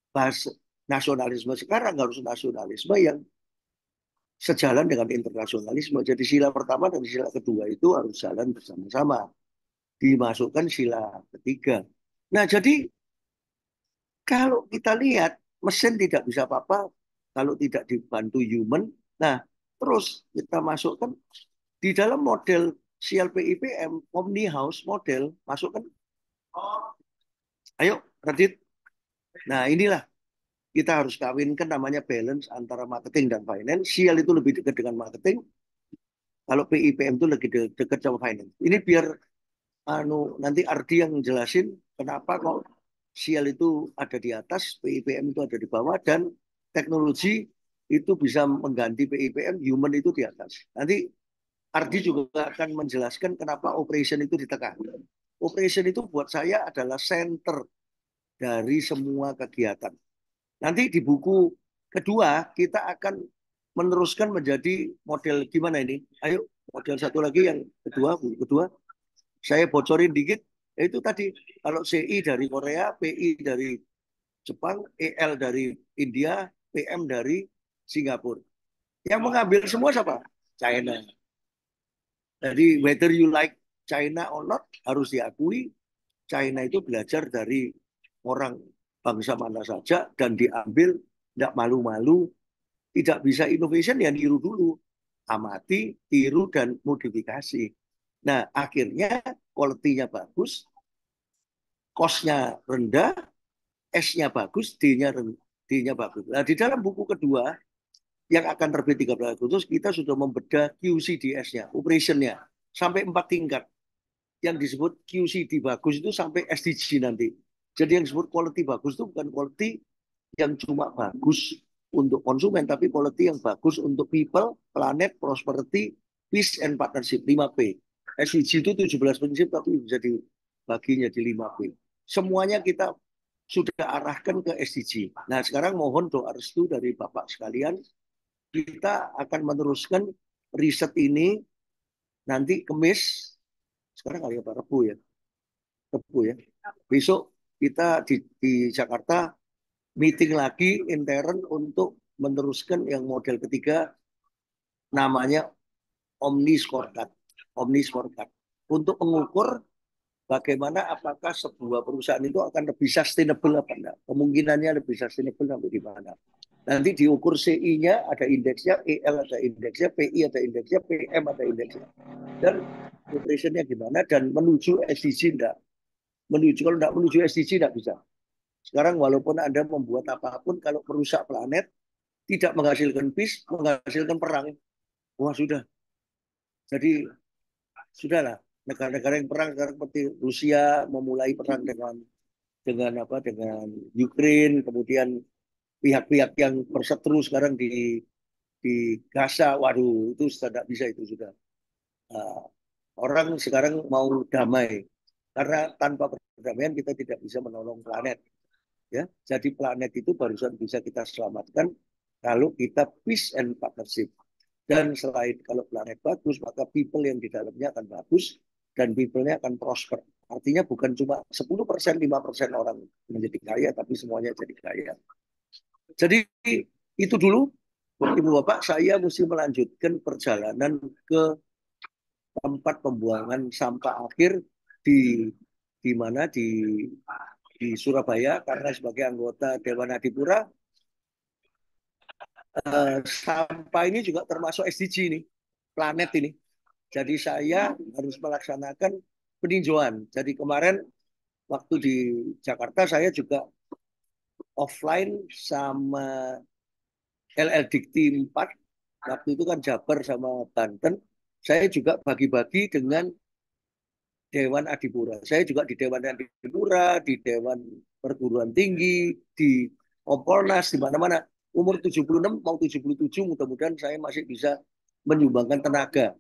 Bahasa nasionalisme sekarang harus nasionalisme yang sejalan dengan internasionalisme. Jadi sila pertama dan sila kedua itu harus jalan bersama-sama. Dimasukkan sila ketiga. Nah, jadi kalau kita lihat mesin tidak bisa apa-apa kalau tidak dibantu human. Nah, terus kita masukkan di dalam model CLP-IPM, Omni House model, masukkan. Ayo, Radit. Nah, inilah kita harus kawinkan namanya balance antara marketing dan financial itu lebih dekat dengan marketing. Kalau PIPM itu lebih dekat sama finance. Ini biar nanti Ardi yang jelasin kenapa kok Sial itu ada di atas, PIPM itu ada di bawah, dan teknologi itu bisa mengganti PIPM, human itu di atas. Nanti Ardi juga akan menjelaskan kenapa operation itu ditekan. Operation itu buat saya adalah center dari semua kegiatan. Nanti di buku kedua kita akan meneruskan menjadi model gimana ini? Ayo model satu lagi yang kedua, buku kedua. Saya bocorin dikit, itu tadi kalau CI dari Korea, PI dari Jepang, EL dari India, PM dari Singapura. Yang mengambil semua siapa? China. Jadi whether you like China or not, harus diakui China itu belajar dari orang bangsa mana saja dan diambil, tidak malu-malu, tidak bisa innovation ya niru dulu, amati, tiru dan modifikasi. Nah akhirnya quality-nya bagus, cost-nya rendah, S-nya bagus, D-nya bagus. Nah di dalam buku kedua yang akan terbit 13 Agustus kita sudah membedah QCDS-nya, operation-nya sampai 4 tingkat. Yang disebut QCD bagus itu sampai SDG nanti. Jadi yang disebut quality bagus itu bukan quality yang cuma bagus untuk konsumen, tapi quality yang bagus untuk people, planet, prosperity, peace, and partnership, 5P. SDG itu 17 prinsip, tapi bisa dibagi jadi 5P. Semuanya kita sudah arahkan ke SDG. Nah sekarang mohon doa restu dari Bapak sekalian, kita akan meneruskan riset ini nanti Kamis, sekarang kali apa? Rebu ya. Rebu ya. Besok kita di Jakarta meeting lagi intern untuk meneruskan yang model ketiga namanya Omni Scorecard. Omni Scorecard. Untuk mengukur bagaimana apakah sebuah perusahaan itu akan lebih sustainable apa enggak. Kemungkinannya lebih sustainable sampai di mana. Nanti diukur CI-nya ada indeksnya, EL ada indeksnya, PI ada indeksnya, PM ada indeksnya. Dan operationnya gimana dan menuju SDG enggak. Kalau enggak menuju SDG enggak bisa. Sekarang walaupun Anda membuat apapun, kalau merusak planet, tidak menghasilkan peace, menghasilkan perang. Wah sudah. Jadi sudahlah. Negara-negara yang perang sekarang seperti Rusia memulai perang dengan Ukraine, kemudian pihak-pihak yang berseteru sekarang di Gaza, waduh itu sudah tidak bisa itu sudah. Orang sekarang mau damai karena tanpa perdamaian kita tidak bisa menolong planet. Ya, jadi planet itu barusan bisa kita selamatkan kalau kita peace and partnership. Dan selain kalau planet bagus, maka people yang di dalamnya akan bagus dan people-nya akan prosper. Artinya bukan cuma 10%, 5% orang menjadi kaya, tapi semuanya jadi kaya. Jadi itu dulu, Ibu Bapak, saya mesti melanjutkan perjalanan ke tempat pembuangan sampah akhir di mana di Surabaya, karena sebagai anggota Dewan Adipura, sampah ini juga termasuk SDG ini, planet ini. Jadi saya harus melaksanakan peninjauan. Jadi kemarin waktu di Jakarta saya juga offline sama LLDikti 4. Waktu itu kan Jabar sama Banten. Saya juga bagi-bagi dengan Dewan Adipura. Saya juga di Dewan Adipura, di Dewan Perguruan Tinggi, di Kompolnas, di mana-mana. Umur 76 mau 77 mudah-mudahan saya masih bisa menyumbangkan tenaga.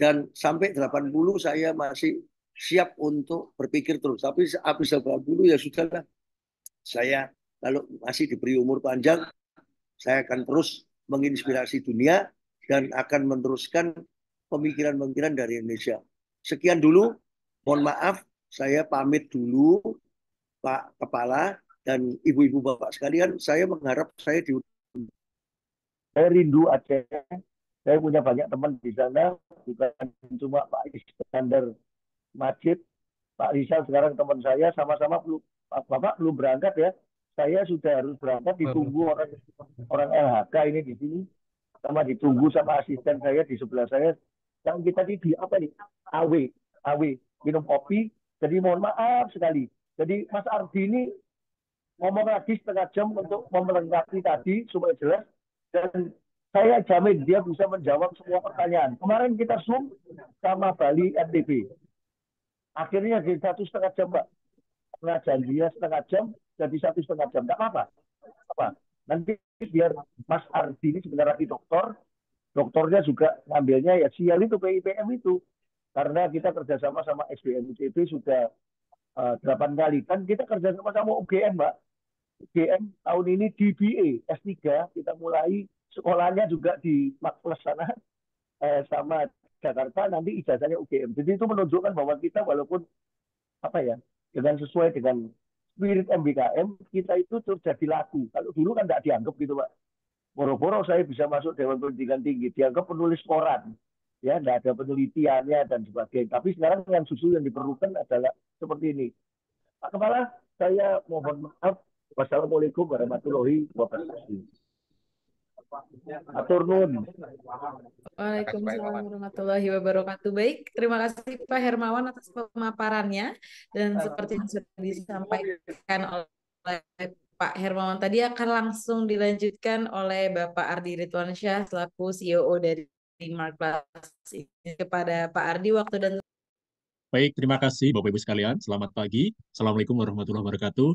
Dan sampai 80 saya masih siap untuk berpikir terus. Tapi habis 80 ya sudahlah. Saya kalau masih diberi umur panjang, saya akan terus menginspirasi dunia dan akan meneruskan pemikiran-pemikiran dari Indonesia. Sekian dulu. Mohon maaf, saya pamit dulu, Pak Kepala dan ibu-ibu bapak sekalian. Saya mengharap saya Saya rindu Aceh. Saya punya banyak teman di sana, bukan cuma Pak Iskandar Majid, Pak Rizal sekarang teman saya, sama-sama Bapak belum berangkat ya. Saya sudah harus berangkat, ditunggu orang LHK ini di sini, sama ditunggu sama asisten saya di sebelah saya. Yang kita di apa nih? AW, minum kopi. Jadi mohon maaf sekali. Jadi Mas Ardi ini ngomong lagi setengah jam untuk melengkapi tadi supaya jelas, dan saya jamin dia bisa menjawab semua pertanyaan. Kemarin kita Zoom sama Bali NTB. Akhirnya di 1,5 jam, Pak. Nah, janjinya setengah jam, jadi 1,5 jam. Tidak apa-apa. Apa? Nanti biar Mas Ardi ini sebentar lagi doktornya juga ngambilnya ya sial itu PIPM itu. Karena kita kerjasama sama SBM ITB sudah 8 kali. Kan kita kerjasama sama UGM, Mbak. UGM tahun ini DBA S3 kita mulai, sekolahnya juga di Makples sana sama Jakarta, nanti ijazahnya UGM. Jadi itu menunjukkan bahwa kita walaupun apa ya, dengan sesuai dengan spirit MBKM kita itu terus jadi laku. Kalau dulu kan tidak dianggap gitu, Pak. Boro-boro saya bisa masuk Dewan Pendidikan Tinggi, dianggap penulis koran, ya tidak ada penelitiannya dan sebagainya. Tapi sekarang yang justru yang diperlukan adalah seperti ini. Pak Kepala, saya mohon maaf. Wassalamualaikum warahmatullahi wabarakatuh. Atur nuwun. Waalaikumsalam warahmatullahi wabarakatuh. Baik, terima kasih Pak Hermawan atas pemaparannya. Dan seperti yang sudah disampaikan oleh Pak Hermawan tadi, akan langsung dilanjutkan oleh Bapak Ardi Ridwansyah selaku CEO dari Marketplace. Kepada Pak Ardi, waktu dan Baik, terima kasih Bapak Ibu sekalian. Selamat pagi. Assalamualaikum warahmatullahi wabarakatuh.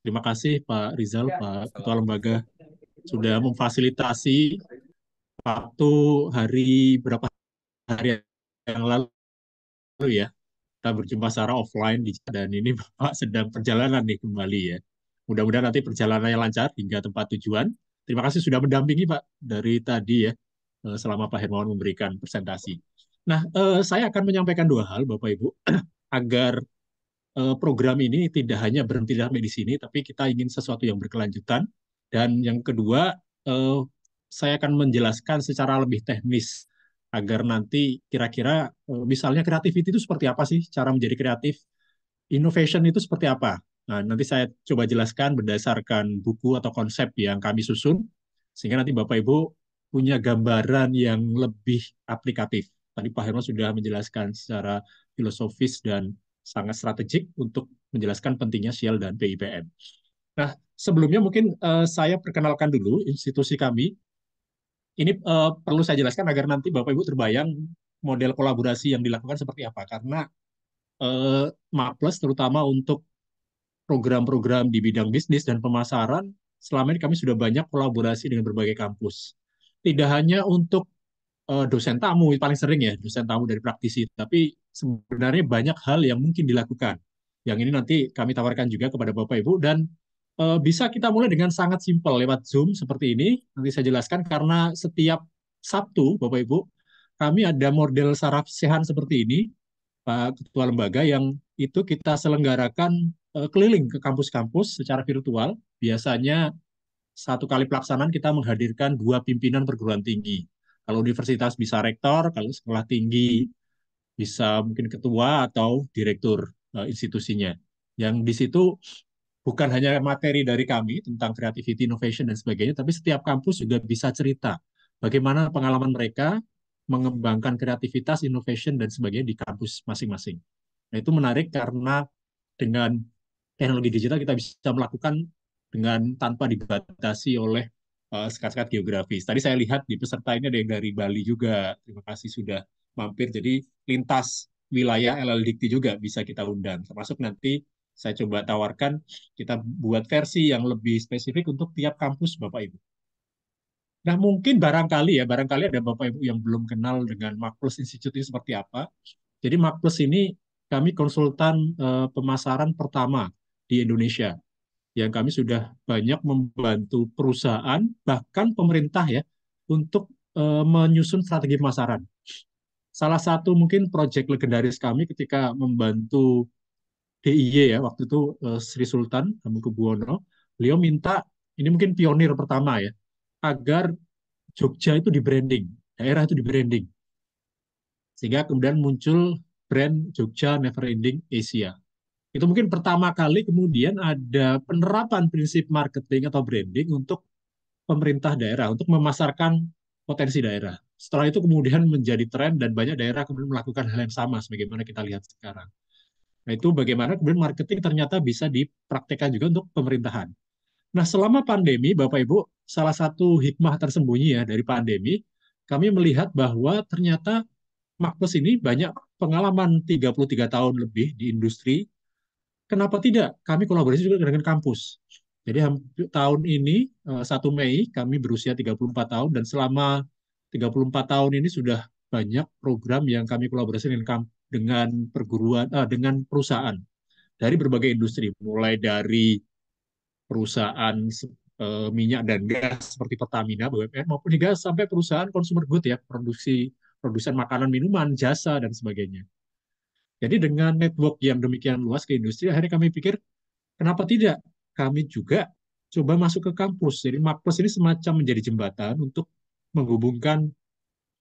Terima kasih Pak Rizal, Pak Ketua Lembaga, sudah memfasilitasi waktu berapa hari yang lalu ya. Kita berjumpa secara offline dan ini Bapak sedang perjalanan nih kembali ya. Mudah-mudahan nanti perjalanannya lancar hingga tempat tujuan. Terima kasih sudah mendampingi Pak dari tadi ya, selama Pak Hermawan memberikan presentasi. Nah, saya akan menyampaikan dua hal Bapak Ibu, agar program ini tidak hanya berhenti sampai di sini, tapi kita ingin sesuatu yang berkelanjutan. Dan yang kedua, saya akan menjelaskan secara lebih teknis, agar nanti kira-kira misalnya creativity itu seperti apa sih, cara menjadi kreatif, innovation itu seperti apa. Nah, nanti saya coba jelaskan berdasarkan buku atau konsep yang kami susun, sehingga nanti Bapak Ibu punya gambaran yang lebih aplikatif. Tadi Pak Herman sudah menjelaskan secara filosofis dan sangat strategik untuk menjelaskan pentingnya SIAL dan PIPM. Nah, sebelumnya mungkin saya perkenalkan dulu institusi kami. Ini perlu saya jelaskan agar nanti Bapak Ibu terbayang model kolaborasi yang dilakukan seperti apa. Karena Marketplace terutama untuk program-program di bidang bisnis dan pemasaran, selama ini kami sudah banyak kolaborasi dengan berbagai kampus. Tidak hanya untuk dosen tamu, paling sering ya, dosen tamu dari praktisi, tapi sebenarnya banyak hal yang mungkin dilakukan. Yang ini nanti kami tawarkan juga kepada Bapak Ibu, dan bisa kita mulai dengan sangat simpel lewat Zoom seperti ini. Nanti saya jelaskan, karena setiap Sabtu, Bapak Ibu, kami ada model sarasehan seperti ini, Pak Ketua Lembaga, yang itu kita selenggarakan keliling ke kampus-kampus secara virtual. Biasanya satu kali pelaksanaan kita menghadirkan 2 pimpinan perguruan tinggi. Kalau universitas bisa rektor, kalau sekolah tinggi bisa mungkin ketua atau direktur institusinya. Yang di situ bukan hanya materi dari kami tentang creativity, innovation, dan sebagainya, tapi setiap kampus juga bisa cerita bagaimana pengalaman mereka mengembangkan kreativitas, innovation, dan sebagainya di kampus masing-masing. Nah, itu menarik karena dengan teknologi digital kita bisa melakukan dengan tanpa dibatasi oleh sekat-sekat geografis. Tadi saya lihat di peserta ini ada yang dari Bali juga. Terima kasih sudah mampir. Jadi lintas wilayah LL Dikti juga bisa kita undang. Termasuk nanti saya coba tawarkan kita buat versi yang lebih spesifik untuk tiap kampus Bapak Ibu. Nah, mungkin barangkali ada Bapak Ibu yang belum kenal dengan Marketplace Institute ini seperti apa. Jadi Marketplace ini kami konsultan pemasaran pertama di Indonesia, yang kami sudah banyak membantu perusahaan, bahkan pemerintah ya, untuk menyusun strategi pemasaran. Salah satu mungkin proyek legendaris kami ketika membantu DIY ya, waktu itu Sri Sultan Hamengkubuwono, beliau minta, ini mungkin pionir pertama ya, agar Jogja itu di branding, daerah itu di branding. Sehingga kemudian muncul brand Jogja Never Ending Asia. Itu mungkin pertama kali kemudian ada penerapan prinsip marketing atau branding untuk pemerintah daerah, untuk memasarkan potensi daerah. Setelah itu kemudian menjadi tren dan banyak daerah kemudian melakukan hal yang sama sebagaimana kita lihat sekarang. Nah, itu bagaimana kemudian marketing ternyata bisa dipraktekkan juga untuk pemerintahan. Nah, selama pandemi, Bapak Ibu, salah satu hikmah tersembunyi ya dari pandemi, kami melihat bahwa ternyata Makpus ini banyak pengalaman 33 tahun lebih di industri. Kenapa tidak? Kami kolaborasi juga dengan kampus. Jadi tahun ini, 1 Mei, kami berusia 34 tahun, dan selama 34 tahun ini sudah banyak program yang kami kolaborasi dengan perguruan, dengan perusahaan dari berbagai industri, mulai dari perusahaan minyak dan gas seperti Pertamina, BUMN, maupun hingga sampai perusahaan consumer good ya, produsen makanan, minuman, jasa, dan sebagainya. Jadi dengan network yang demikian luas ke industri, akhirnya kami pikir, kenapa tidak? Kami juga coba masuk ke kampus. Jadi Makpus ini semacam menjadi jembatan untuk menghubungkan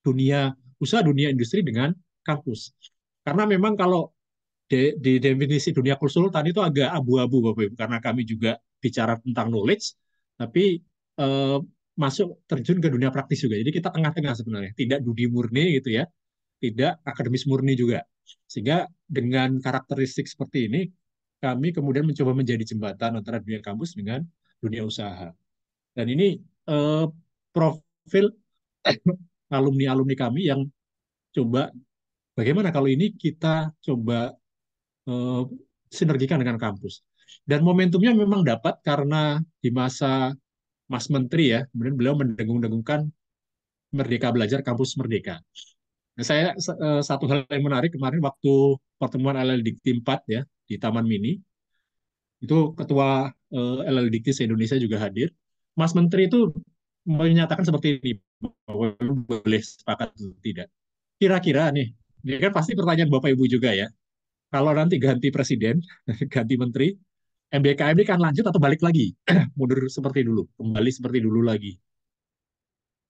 dunia usaha, dunia industri dengan kampus. Karena memang kalau di definisi dunia konsultan itu agak abu-abu Bapak Ibu, karena kami juga bicara tentang knowledge, tapi eh, masuk terjun ke dunia praktis juga. Jadi kita tengah-tengah sebenarnya, tidak dudi murni gitu ya, tidak akademis murni juga. Sehingga dengan karakteristik seperti ini, kami kemudian mencoba menjadi jembatan antara dunia kampus dengan dunia usaha. Dan ini profil alumni-alumni kami yang coba bagaimana kalau ini kita coba eh, sinergikan dengan kampus. Dan momentumnya memang dapat karena di masa Mas Menteri ya, kemudian beliau mendengung-dengungkan Merdeka Belajar Kampus Merdeka. Nah, satu hal yang menarik kemarin waktu pertemuan LLDikti 4 ya di Taman Mini, itu ketua LLDikti se-Indonesia juga hadir. Mas Menteri itu menyatakan seperti ini, bahwa boleh sepakat atau tidak. Kira-kira nih, ini kan pasti pertanyaan Bapak Ibu juga ya, kalau nanti ganti presiden, ganti menteri, MBKM ini kan lanjut atau balik lagi, mundur seperti dulu, kembali seperti dulu lagi.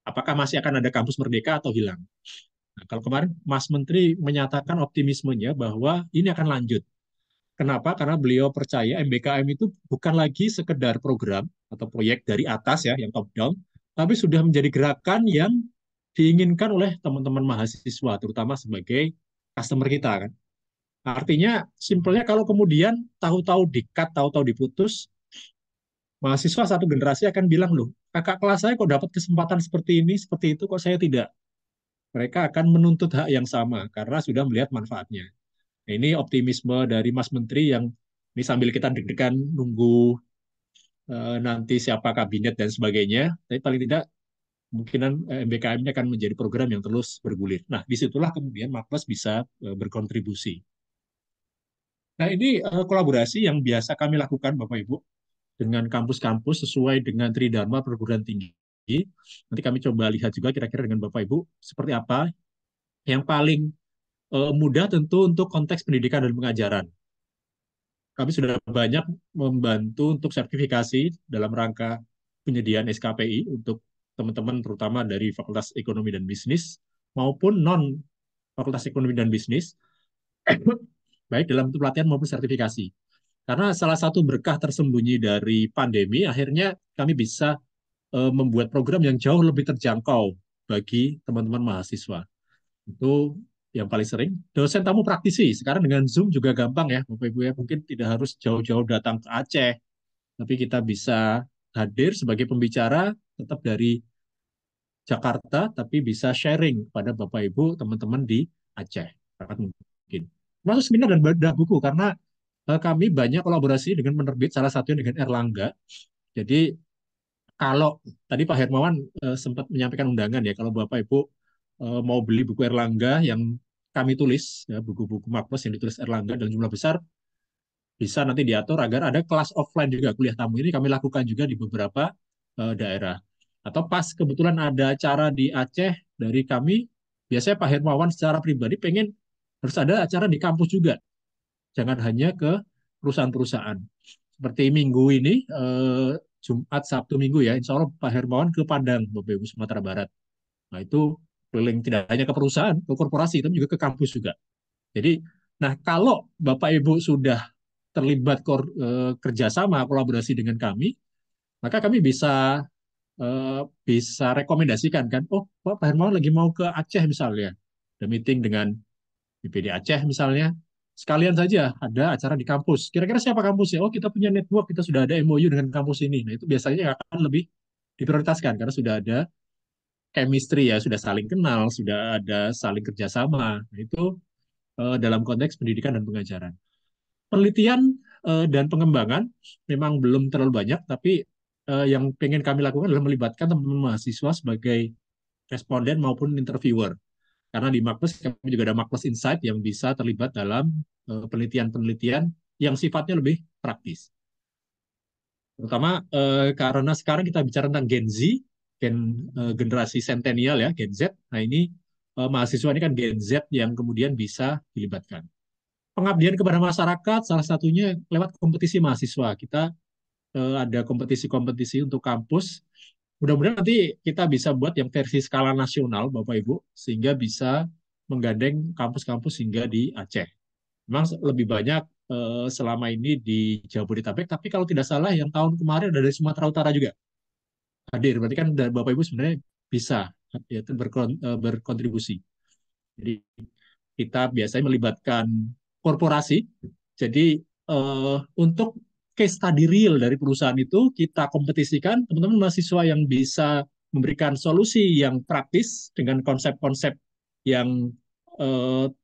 Apakah masih akan ada kampus merdeka atau hilang? Nah, kalau kemarin Mas Menteri menyatakan optimismenya bahwa ini akan lanjut. Kenapa? Karena beliau percaya MBKM itu bukan lagi sekedar program atau proyek dari atas ya, yang top down, tapi sudah menjadi gerakan yang diinginkan oleh teman-teman mahasiswa, terutama sebagai customer kita kan. Artinya, simpelnya kalau kemudian tahu-tahu di-cut, tahu-tahu diputus, mahasiswa satu generasi akan bilang, loh, kakak kelas saya kok dapat kesempatan seperti ini, seperti itu, kok saya tidak? Mereka akan menuntut hak yang sama, karena sudah melihat manfaatnya. Nah, ini optimisme dari Mas Menteri yang ini sambil kita deg-degan nunggu nanti siapa kabinet dan sebagainya, tapi paling tidak kemungkinan MBKM ini akan menjadi program yang terus bergulir. Nah, disitulah kemudian Makpus bisa berkontribusi. Nah, ini kolaborasi yang biasa kami lakukan, Bapak Ibu, dengan kampus-kampus sesuai dengan Tridharma perguruan tinggi. Nanti kami coba lihat juga kira-kira dengan Bapak Ibu seperti apa. Yang paling mudah tentu untuk konteks pendidikan dan pengajaran. Kami sudah banyak membantu untuk sertifikasi dalam rangka penyediaan SKPI untuk teman-teman terutama dari Fakultas Ekonomi dan Bisnis maupun non Fakultas Ekonomi dan Bisnis, baik dalam pelatihan maupun sertifikasi. Karena salah satu berkah tersembunyi dari pandemi, akhirnya kami bisa membuat program yang jauh lebih terjangkau bagi teman-teman mahasiswa. Itu yang paling sering. Dosen tamu praktisi, sekarang dengan Zoom juga gampang ya, Bapak Ibu ya. Mungkin tidak harus jauh-jauh datang ke Aceh, tapi kita bisa hadir sebagai pembicara tetap dari Jakarta, tapi bisa sharing pada Bapak Ibu, teman-teman di Aceh. Sangat mungkin. Masuk seminar dan bedah buku, karena kami banyak kolaborasi dengan penerbit, salah satunya dengan Erlangga. Jadi kalau tadi Pak Hermawan sempat menyampaikan undangan ya, kalau Bapak Ibu mau beli buku Erlangga yang kami tulis, ya, buku-buku Makpus yang ditulis Erlangga dalam jumlah besar, bisa nanti diatur agar ada kelas offline juga, kuliah tamu ini kami lakukan juga di beberapa daerah. Atau pas kebetulan ada acara di Aceh dari kami, biasanya Pak Hermawan secara pribadi pengen harus ada acara di kampus juga. Jangan hanya ke perusahaan-perusahaan. Seperti minggu ini, Jumat, Sabtu, Minggu ya, insya Allah Pak Hermawan ke Padang, Bapak Ibu, Sumatera Barat. Nah itu keliling tidak hanya ke perusahaan, ke korporasi, tapi juga ke kampus juga. Jadi, nah kalau Bapak Ibu sudah terlibat kerjasama, kolaborasi dengan kami, maka kami bisa rekomendasikan kan, oh Pak Hermawan lagi mau ke Aceh misalnya, ada meeting dengan BPD Aceh misalnya, sekalian saja ada acara di kampus. Kira-kira siapa kampusnya? Oh, kita punya network, kita sudah ada MOU dengan kampus ini. Nah, itu biasanya akan lebih diprioritaskan karena sudah ada chemistry ya, sudah saling kenal, sudah ada saling kerjasama. Nah, itu dalam konteks pendidikan dan pengajaran. Penelitian dan pengembangan memang belum terlalu banyak, tapi yang pengen kami lakukan adalah melibatkan teman-teman mahasiswa sebagai responden maupun interviewer. Karena di Makpes kami juga ada Makpes Insight yang bisa terlibat dalam penelitian-penelitian yang sifatnya lebih praktis. Terutama karena sekarang kita bicara tentang Gen Z, generasi Centennial ya, Gen Z. Nah ini mahasiswa ini kan Gen Z yang kemudian bisa dilibatkan. Pengabdian kepada masyarakat salah satunya lewat kompetisi mahasiswa. Kita ada kompetisi-kompetisi untuk kampus. Mudah-mudahan nanti kita bisa buat yang versi skala nasional, Bapak Ibu, sehingga bisa menggandeng kampus-kampus hingga di Aceh. Memang lebih banyak selama ini di Jabodetabek, tapi kalau tidak salah yang tahun kemarin ada dari Sumatera Utara juga hadir. Berarti kan Bapak Ibu sebenarnya bisa ya, berkontribusi. Jadi kita biasanya melibatkan korporasi. Jadi untuk case study real dari perusahaan itu kita kompetisikan teman-teman mahasiswa yang bisa memberikan solusi yang praktis dengan konsep-konsep yang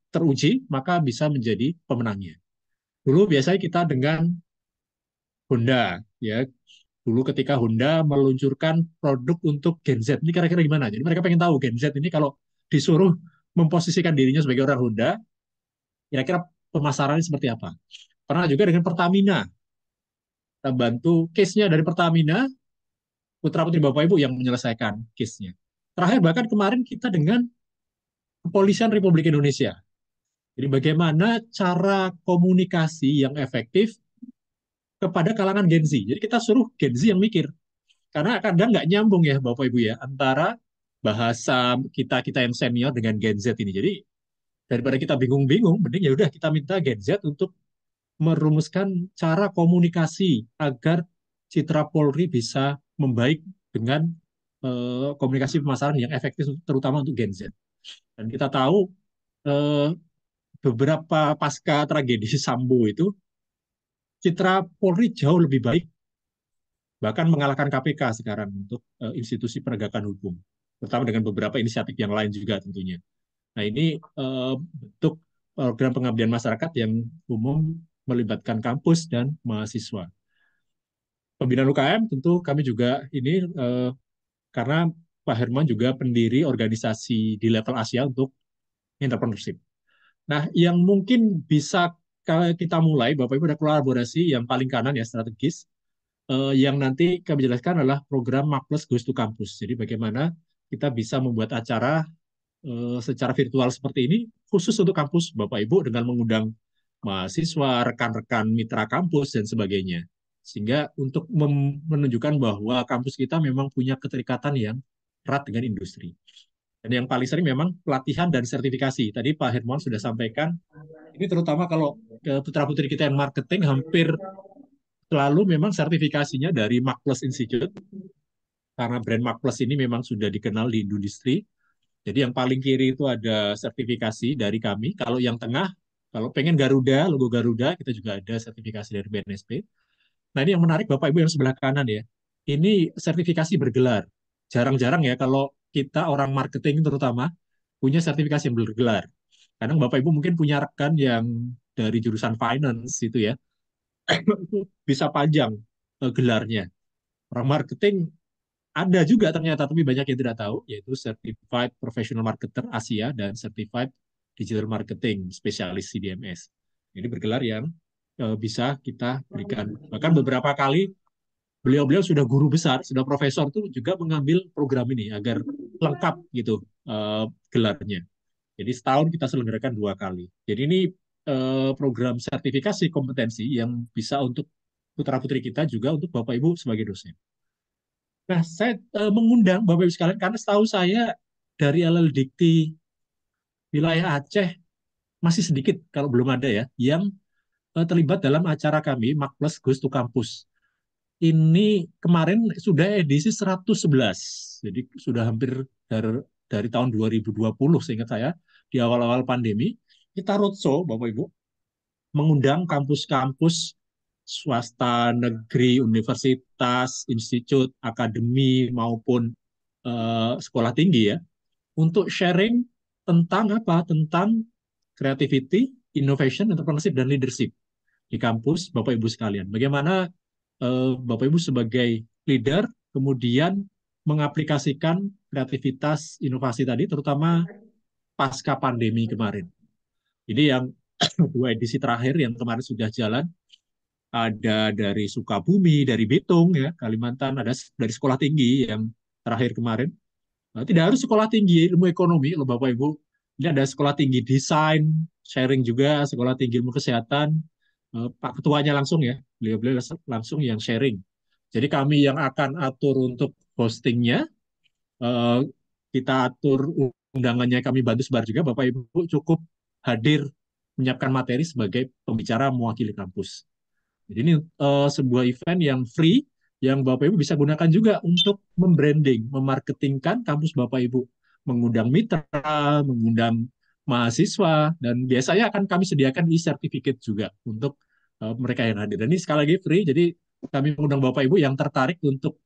teruji, maka bisa menjadi pemenangnya. Dulu biasanya kita dengan Honda, ya. Dulu ketika Honda meluncurkan produk untuk Gen Z, ini kira-kira gimana? Jadi mereka pengen tahu Gen Z ini kalau disuruh memposisikan dirinya sebagai orang Honda, kira-kira pemasarannya seperti apa? Pernah juga dengan Pertamina, kita bantu case-nya dari Pertamina, putra-putri Bapak Ibu yang menyelesaikan case-nya. Terakhir bahkan kemarin kita dengan Kepolisian Republik Indonesia. Jadi bagaimana cara komunikasi yang efektif kepada kalangan Gen Z. Jadi kita suruh Gen Z yang mikir. Karena kadang nggak nyambung ya Bapak Ibu ya, antara bahasa kita yang senior dengan Gen Z ini. Jadi daripada kita bingung-bingung, mending ya udah kita minta Gen Z untuk merumuskan cara komunikasi agar citra Polri bisa membaik dengan komunikasi pemasaran yang efektif, terutama untuk Gen Z. Dan kita tahu beberapa pasca tragedi Sambo itu citra Polri jauh lebih baik, bahkan mengalahkan KPK sekarang untuk institusi penegakan hukum, terutama dengan beberapa inisiatif yang lain juga tentunya. Nah ini bentuk program pengabdian masyarakat yang umum melibatkan kampus dan mahasiswa. Pembinaan UKM tentu kami juga ini karena Pak Herman juga pendiri organisasi di level Asia untuk entrepreneurship. Nah yang mungkin bisa kita mulai, Bapak Ibu ada kolaborasi yang paling kanan ya strategis, yang nanti kami jelaskan adalah program Makpes Goes to Campus. Jadi bagaimana kita bisa membuat acara secara virtual seperti ini khusus untuk kampus Bapak Ibu dengan mengundang mahasiswa, rekan-rekan mitra kampus dan sebagainya. Sehingga untuk menunjukkan bahwa kampus kita memang punya keterikatan yang erat dengan industri. Dan yang paling sering memang pelatihan dan sertifikasi. Tadi Pak Hermawan sudah sampaikan, ini terutama kalau putra-putri kita yang marketing hampir selalu memang sertifikasinya dari Makpes Institute, karena brand Makpes ini memang sudah dikenal di industri. Jadi yang paling kiri itu ada sertifikasi dari kami. Kalau yang tengah, kalau pengen Garuda, logo Garuda, kita juga ada sertifikasi dari BNSP. Nah ini yang menarik Bapak Ibu yang sebelah kanan ya. Ini sertifikasi bergelar. Jarang-jarang ya kalau kita orang marketing terutama punya sertifikasi yang bergelar. Kadang Bapak Ibu mungkin punya rekan yang dari jurusan finance itu ya, bisa panjang gelarnya. Orang marketing ada juga ternyata, tapi banyak yang tidak tahu, yaitu Certified Professional Marketer Asia dan Certified Digital Marketing Spesialis CDMS. Ini bergelar yang bisa kita berikan. Bahkan beberapa kali beliau-beliau sudah guru besar, sudah profesor tuh juga mengambil program ini agar lengkap gitu gelarnya. Jadi setahun kita selenggarakan 2 kali. Jadi ini program sertifikasi kompetensi yang bisa untuk putra-putri kita juga untuk Bapak Ibu sebagai dosen. Nah, saya mengundang Bapak Ibu sekalian karena setahu saya dari LLDikti wilayah Aceh masih sedikit kalau belum ada ya yang terlibat dalam acara kami Makpes Goes to Campus. Ini kemarin sudah edisi 111. Jadi sudah hampir dari tahun 2020 seingat saya di awal-awal pandemi kita roadshow Bapak Ibu mengundang kampus-kampus swasta, negeri, universitas, institut, akademi maupun sekolah tinggi ya untuk sharing tentang apa? Tentang creativity, innovation, entrepreneurship dan leadership di kampus Bapak Ibu sekalian. Bagaimana Bapak Ibu sebagai leader kemudian mengaplikasikan kreativitas inovasi tadi terutama pasca pandemi kemarin. Jadi yang dua edisi terakhir yang kemarin sudah jalan ada dari Sukabumi, dari Bitung ya, Kalimantan, ada dari sekolah tinggi yang terakhir kemarin. Nah, tidak harus sekolah tinggi ilmu ekonomi loh Bapak Ibu. Ini ada sekolah tinggi desain, sharing juga, sekolah tinggi ilmu kesehatan. Pak Ketuanya langsung ya, beliau-beliau langsung yang sharing. Jadi kami yang akan atur untuk hostingnya, eh, kita atur undangannya, kami bantu sebar juga. Bapak Ibu cukup hadir menyiapkan materi sebagai pembicara mewakili kampus. Jadi ini sebuah event yang free, yang Bapak Ibu bisa gunakan juga untuk membranding, memarketingkan kampus Bapak Ibu. Mengundang mitra, mengundang mahasiswa, dan biasanya akan kami sediakan e-certificate juga untuk mereka yang hadir. Dan ini sekali lagi free, jadi kami mengundang Bapak Ibu yang tertarik untuk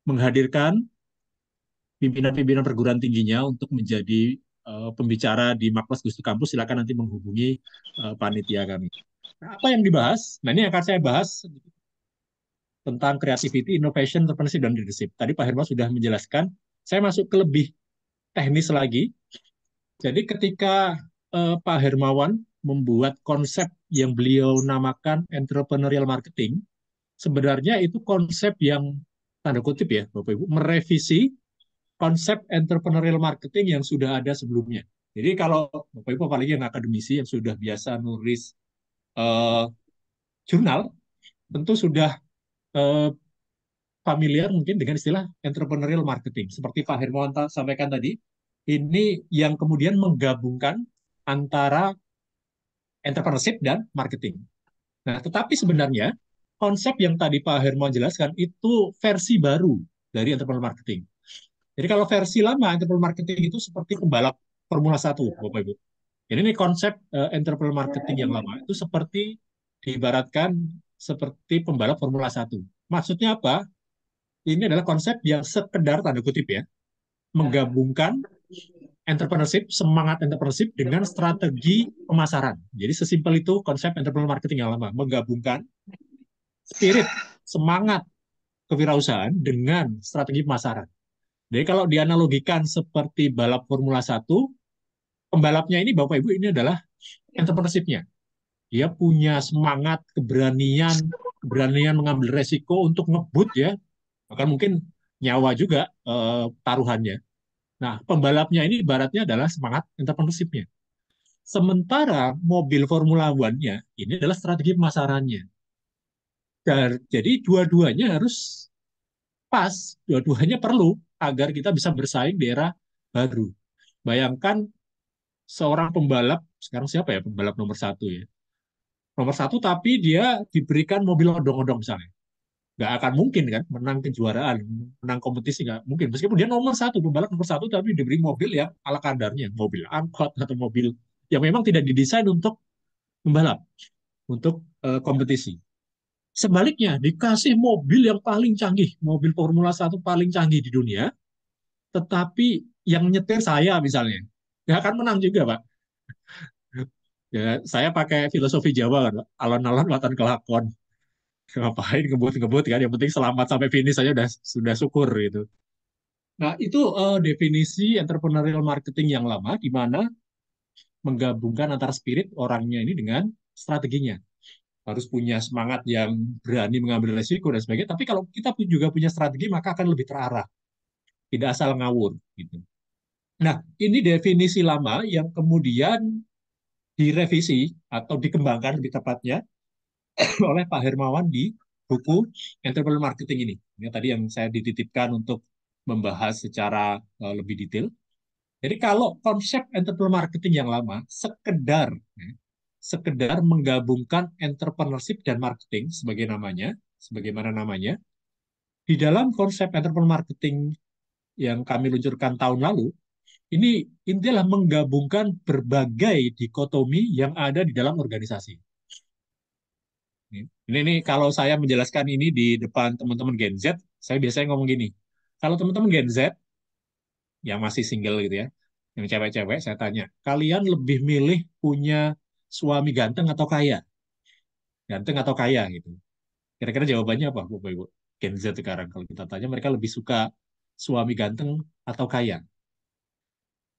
menghadirkan pimpinan-pimpinan perguruan tingginya untuk menjadi pembicara di Makpres Gustu Kampus, silakan nanti menghubungi panitia kami. Nah, apa yang dibahas? Nah, ini akan saya bahas tentang creativity, innovation, entrepreneurship, dan leadership. Tadi Pak Herma sudah menjelaskan, saya masuk ke lebih teknis lagi. Jadi ketika Pak Hermawan membuat konsep yang beliau namakan entrepreneurial marketing, sebenarnya itu konsep yang, tanda kutip ya Bapak Ibu, merevisi konsep entrepreneurial marketing yang sudah ada sebelumnya. Jadi kalau Bapak Ibu apalagi yang akademisi yang sudah biasa nulis jurnal, tentu sudah familiar mungkin dengan istilah entrepreneurial marketing. Seperti Pak Hermawan sampaikan tadi, ini yang kemudian menggabungkan antara entrepreneurship dan marketing. Nah, tetapi sebenarnya konsep yang tadi Pak Hermawan jelaskan itu versi baru dari entrepreneurial marketing. Jadi kalau versi lama entrepreneurial marketing itu seperti pembalap Formula 1, Bapak Ibu. Ini konsep entrepreneurial marketing yang lama itu seperti diibaratkan seperti pembalap Formula 1. Maksudnya apa? Ini adalah konsep yang sekedar tanda kutip ya, menggabungkan entrepreneurship, semangat entrepreneurship dengan strategi pemasaran. Jadi sesimpel itu konsep entrepreneurial marketing yang lama, menggabungkan spirit, semangat kewirausahaan dengan strategi pemasaran. Jadi kalau dianalogikan seperti balap Formula 1, pembalapnya ini Bapak Ibu ini adalah entrepreneurship-nya. Dia punya semangat, keberanian mengambil resiko untuk ngebut ya, bahkan mungkin nyawa juga taruhannya. Nah, pembalapnya ini ibaratnya adalah semangat entrepreneurship-nya. Sementara mobil Formula One-nya ini adalah strategi pemasarannya. Jadi dua-duanya harus pas, dua-duanya perlu agar kita bisa bersaing di era baru. Bayangkan seorang pembalap, sekarang siapa ya pembalap nomor 1 ya? Nomor 1 tapi dia diberikan mobil odong-odong misalnya. Nggak akan mungkin kan menang kejuaraan, menang kompetisi nggak mungkin. Meskipun dia nomor 1, pembalap nomor 1, tapi diberi mobil yang ala kadarnya, mobil angkot atau mobil yang memang tidak didesain untuk membalap, untuk kompetisi. Sebaliknya, dikasih mobil yang paling canggih, mobil Formula 1 paling canggih di dunia, tetapi yang nyetir saya misalnya, nggak akan menang juga, Pak. Ya, saya pakai filosofi Jawa, kan, alon-alon watan kelakon. Ngapain ngebut-ngebut kan, yang penting selamat sampai finish saja sudah syukur gitu. Nah, itu definisi entrepreneurial marketing yang lama, di mana menggabungkan antara spirit orangnya ini dengan strateginya. Harus punya semangat yang berani mengambil resiko dan sebagainya. Tapi kalau kita juga punya strategi, maka akan lebih terarah. Tidak asal ngawur. Gitu. Nah, ini definisi lama yang kemudian direvisi atau dikembangkan lebih tepatnya oleh Pak Hermawan di buku Entrepreneurial Marketing ini. Ini tadi yang saya dititipkan untuk membahas secara lebih detail. Jadi kalau konsep entrepreneurial marketing yang lama sekedar menggabungkan entrepreneurship dan marketing sebagaimana namanya, di dalam konsep entrepreneurial marketing yang kami luncurkan tahun lalu, ini intinya menggabungkan berbagai dikotomi yang ada di dalam organisasi. Ini kalau saya menjelaskan ini di depan teman-teman Gen Z, saya biasanya ngomong gini. Kalau teman-teman Gen Z yang masih single gitu ya, yang cewek-cewek, saya tanya, kalian lebih milih punya suami ganteng atau kaya? Ganteng atau kaya gitu. Kira-kira jawabannya apa, Bapak Ibu? Gen Z sekarang kalau kita tanya mereka lebih suka suami ganteng atau kaya?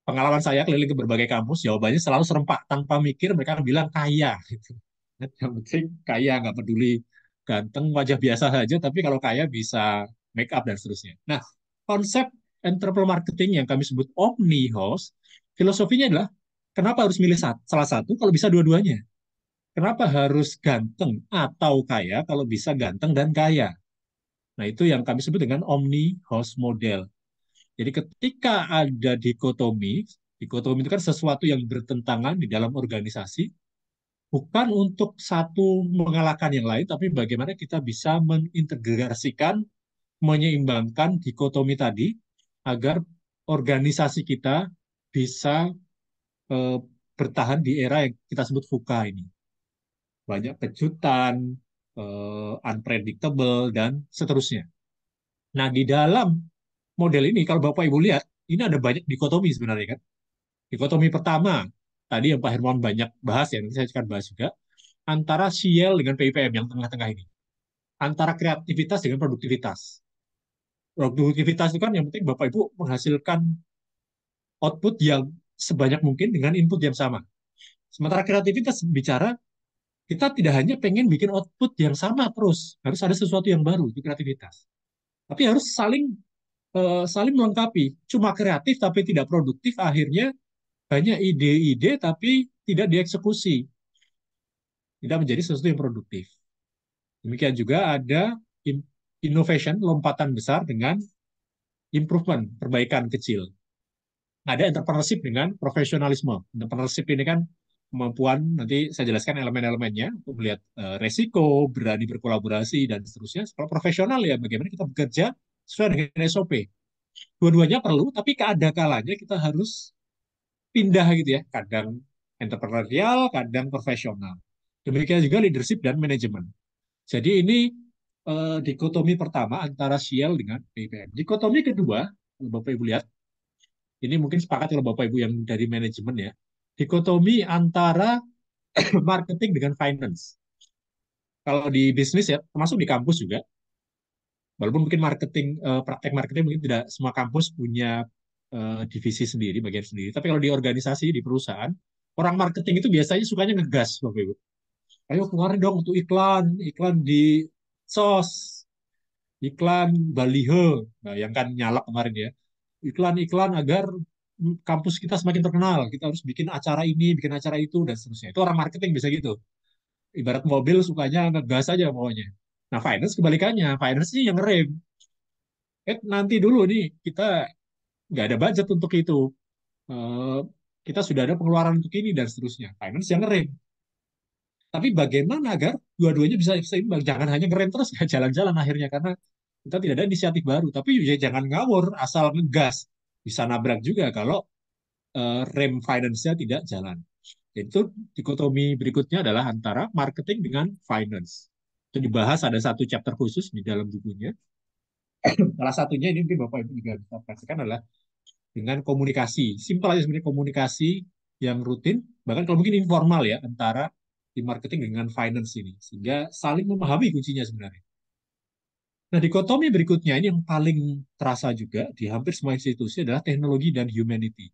Pengalaman saya keliling ke berbagai kampus, jawabannya selalu serempak tanpa mikir mereka bilang kaya. Gitu. Yang penting kaya, nggak peduli ganteng, wajah biasa saja, tapi kalau kaya bisa make up dan seterusnya. Nah, konsep entrepreneur marketing yang kami sebut Omni House, filosofinya adalah kenapa harus milih salah satu kalau bisa dua-duanya? Kenapa harus ganteng atau kaya kalau bisa ganteng dan kaya? Nah, itu yang kami sebut dengan Omni House Model. Jadi ketika ada dikotomi, dikotomi itu kan sesuatu yang bertentangan di dalam organisasi, bukan untuk satu mengalahkan yang lain, tapi bagaimana kita bisa mengintegrasikan, menyeimbangkan dikotomi tadi, agar organisasi kita bisa eh, bertahan di era yang kita sebut VUCA ini. Banyak kejutan, unpredictable, dan seterusnya. Nah, di dalam model ini, kalau Bapak Ibu lihat, ini ada banyak dikotomi sebenarnya kan. Dikotomi pertama, tadi yang Pak Hermawan banyak bahas, ya, nanti saya akan bahas juga, antara Ciel dengan PIPM yang tengah-tengah ini. Antara kreativitas dengan produktivitas. Produktivitas itu kan yang penting Bapak Ibu menghasilkan output yang sebanyak mungkin dengan input yang sama. Sementara kreativitas bicara, kita tidak hanya pengen bikin output yang sama terus, harus ada sesuatu yang baru di kreativitas. Tapi harus saling melengkapi. Cuma kreatif tapi tidak produktif, akhirnya banyak ide-ide tapi tidak dieksekusi, tidak menjadi sesuatu yang produktif. Demikian juga ada innovation, lompatan besar dengan improvement, perbaikan kecil. Ada entrepreneurship dengan profesionalisme. Entrepreneurship ini kan kemampuan, nanti saya jelaskan elemen-elemennya, untuk melihat resiko, berani berkolaborasi, dan seterusnya. Kalau profesional ya bagaimana kita bekerja sesuai dengan SOP. Dua-duanya perlu, tapi keada kalanya kita harus pindah gitu ya. Kadang entrepreneurial, kadang profesional. Demikian juga leadership dan manajemen. Jadi ini dikotomi pertama antara Shell dengan PPM. Dikotomi kedua, kalau Bapak Ibu lihat, ini mungkin sepakat kalau Bapak Ibu yang dari manajemen ya, dikotomi antara marketing dengan finance. Kalau di bisnis ya, termasuk di kampus juga, walaupun mungkin praktek marketing mungkin tidak semua kampus punya divisi sendiri, bagian sendiri. Tapi kalau di organisasi, di perusahaan, orang marketing itu biasanya sukanya ngegas, Bapak Ibu. Ayo keluarin dong untuk iklan, iklan di sos, iklan baliho, nah, yang kan nyalak kemarin ya. Iklan-iklan agar kampus kita semakin terkenal. Kita harus bikin acara ini, bikin acara itu, dan seterusnya. Itu orang marketing bisa gitu. Ibarat mobil sukanya ngegas aja pokoknya. Nah, finance kebalikannya. Finance sih yang ngerem. Nanti dulu nih, kita nggak ada budget untuk itu. Eh, kita sudah ada pengeluaran untuk ini, dan seterusnya. Finance yang ngerem. Tapi bagaimana agar dua-duanya bisa seimbang? Jangan hanya ngerem terus, nggak jalan-jalan akhirnya. Karena kita tidak ada inisiatif baru. Tapi ya jangan ngawur, asal ngegas. Bisa nabrak juga kalau rem finance-nya tidak jalan. Itu dikotomi berikutnya adalah antara marketing dengan finance. Itu dibahas ada satu chapter khusus di dalam bukunya. Salah satunya ini mungkin Bapak Ibu juga bisa praktekkan adalah dengan komunikasi. Simpel aja sebenarnya komunikasi yang rutin, bahkan kalau mungkin informal ya, antara di marketing dengan finance ini. Sehingga saling memahami kuncinya sebenarnya. Nah, dikotomi berikutnya ini yang paling terasa juga di hampir semua institusi adalah teknologi dan humanity.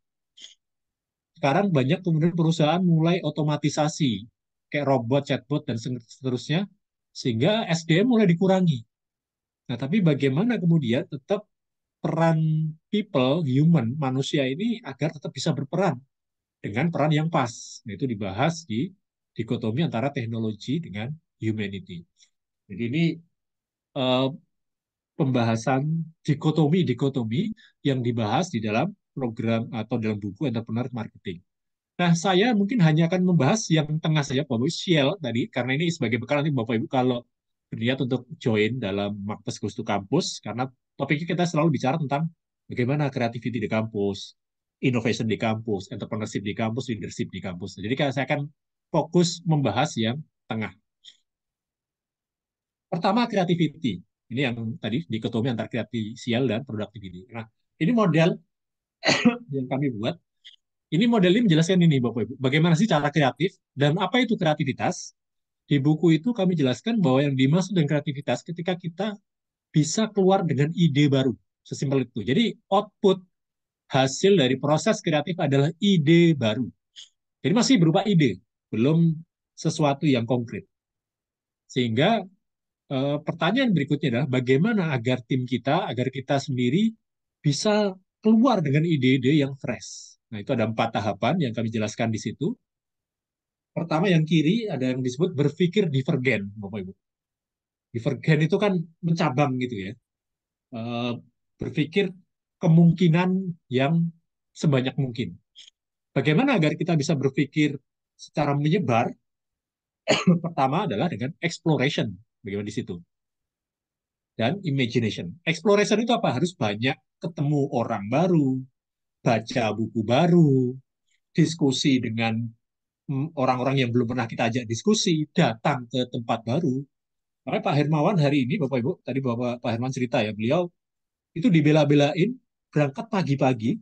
Sekarang banyak kemudian perusahaan mulai otomatisasi, kayak robot, chatbot, dan seterusnya, sehingga SDM mulai dikurangi. Nah, tapi bagaimana kemudian tetap peran people, human, manusia ini agar tetap bisa berperan dengan peran yang pas. Nah, itu dibahas di dikotomi antara teknologi dengan humanity. Jadi ini eh, pembahasan dikotomi-dikotomi yang dibahas di dalam program atau dalam buku Entrepreneur Marketing. Nah, saya mungkin hanya akan membahas yang tengah saja, Bapak Ibu, Shell tadi, karena ini sebagai bekal nanti Bapak Ibu kalau berniat untuk join dalam Marketplace Goes to Campus, karena topiknya kita selalu bicara tentang bagaimana creativity di kampus, innovation di kampus, entrepreneurship di kampus, leadership di kampus. Jadi saya akan fokus membahas yang tengah. Pertama, creativity. Ini yang tadi dikotomi antara kreativisial dan productivity. Nah, ini model yang kami buat. Ini model ini menjelaskan ini, Bapak Ibu. Bagaimana sih cara kreatif dan apa itu kreativitas? Di buku itu kami jelaskan bahwa yang dimaksud dengan kreativitas ketika kita bisa keluar dengan ide baru. Sesimpel itu. Jadi output hasil dari proses kreatif adalah ide baru. Jadi masih berupa ide, belum sesuatu yang konkret. Sehingga pertanyaan berikutnya adalah bagaimana agar tim kita, agar kita sendiri bisa keluar dengan ide-ide yang fresh. Nah, itu ada 4 tahapan yang kami jelaskan di situ. Pertama, yang kiri ada yang disebut berpikir divergen, Bapak Ibu. Divergen itu kan mencabang gitu ya. Berpikir kemungkinan yang sebanyak mungkin. Bagaimana agar kita bisa berpikir secara menyebar? Pertama adalah dengan exploration, bagaimana di situ. Dan imagination. Exploration itu apa? Harus banyak ketemu orang baru, baca buku baru, diskusi dengan orang-orang yang belum pernah kita ajak diskusi, datang ke tempat baru. Makanya Pak Hermawan hari ini, Bapak Ibu, tadi Pak Hermawan cerita ya, beliau itu dibela-belain, berangkat pagi-pagi,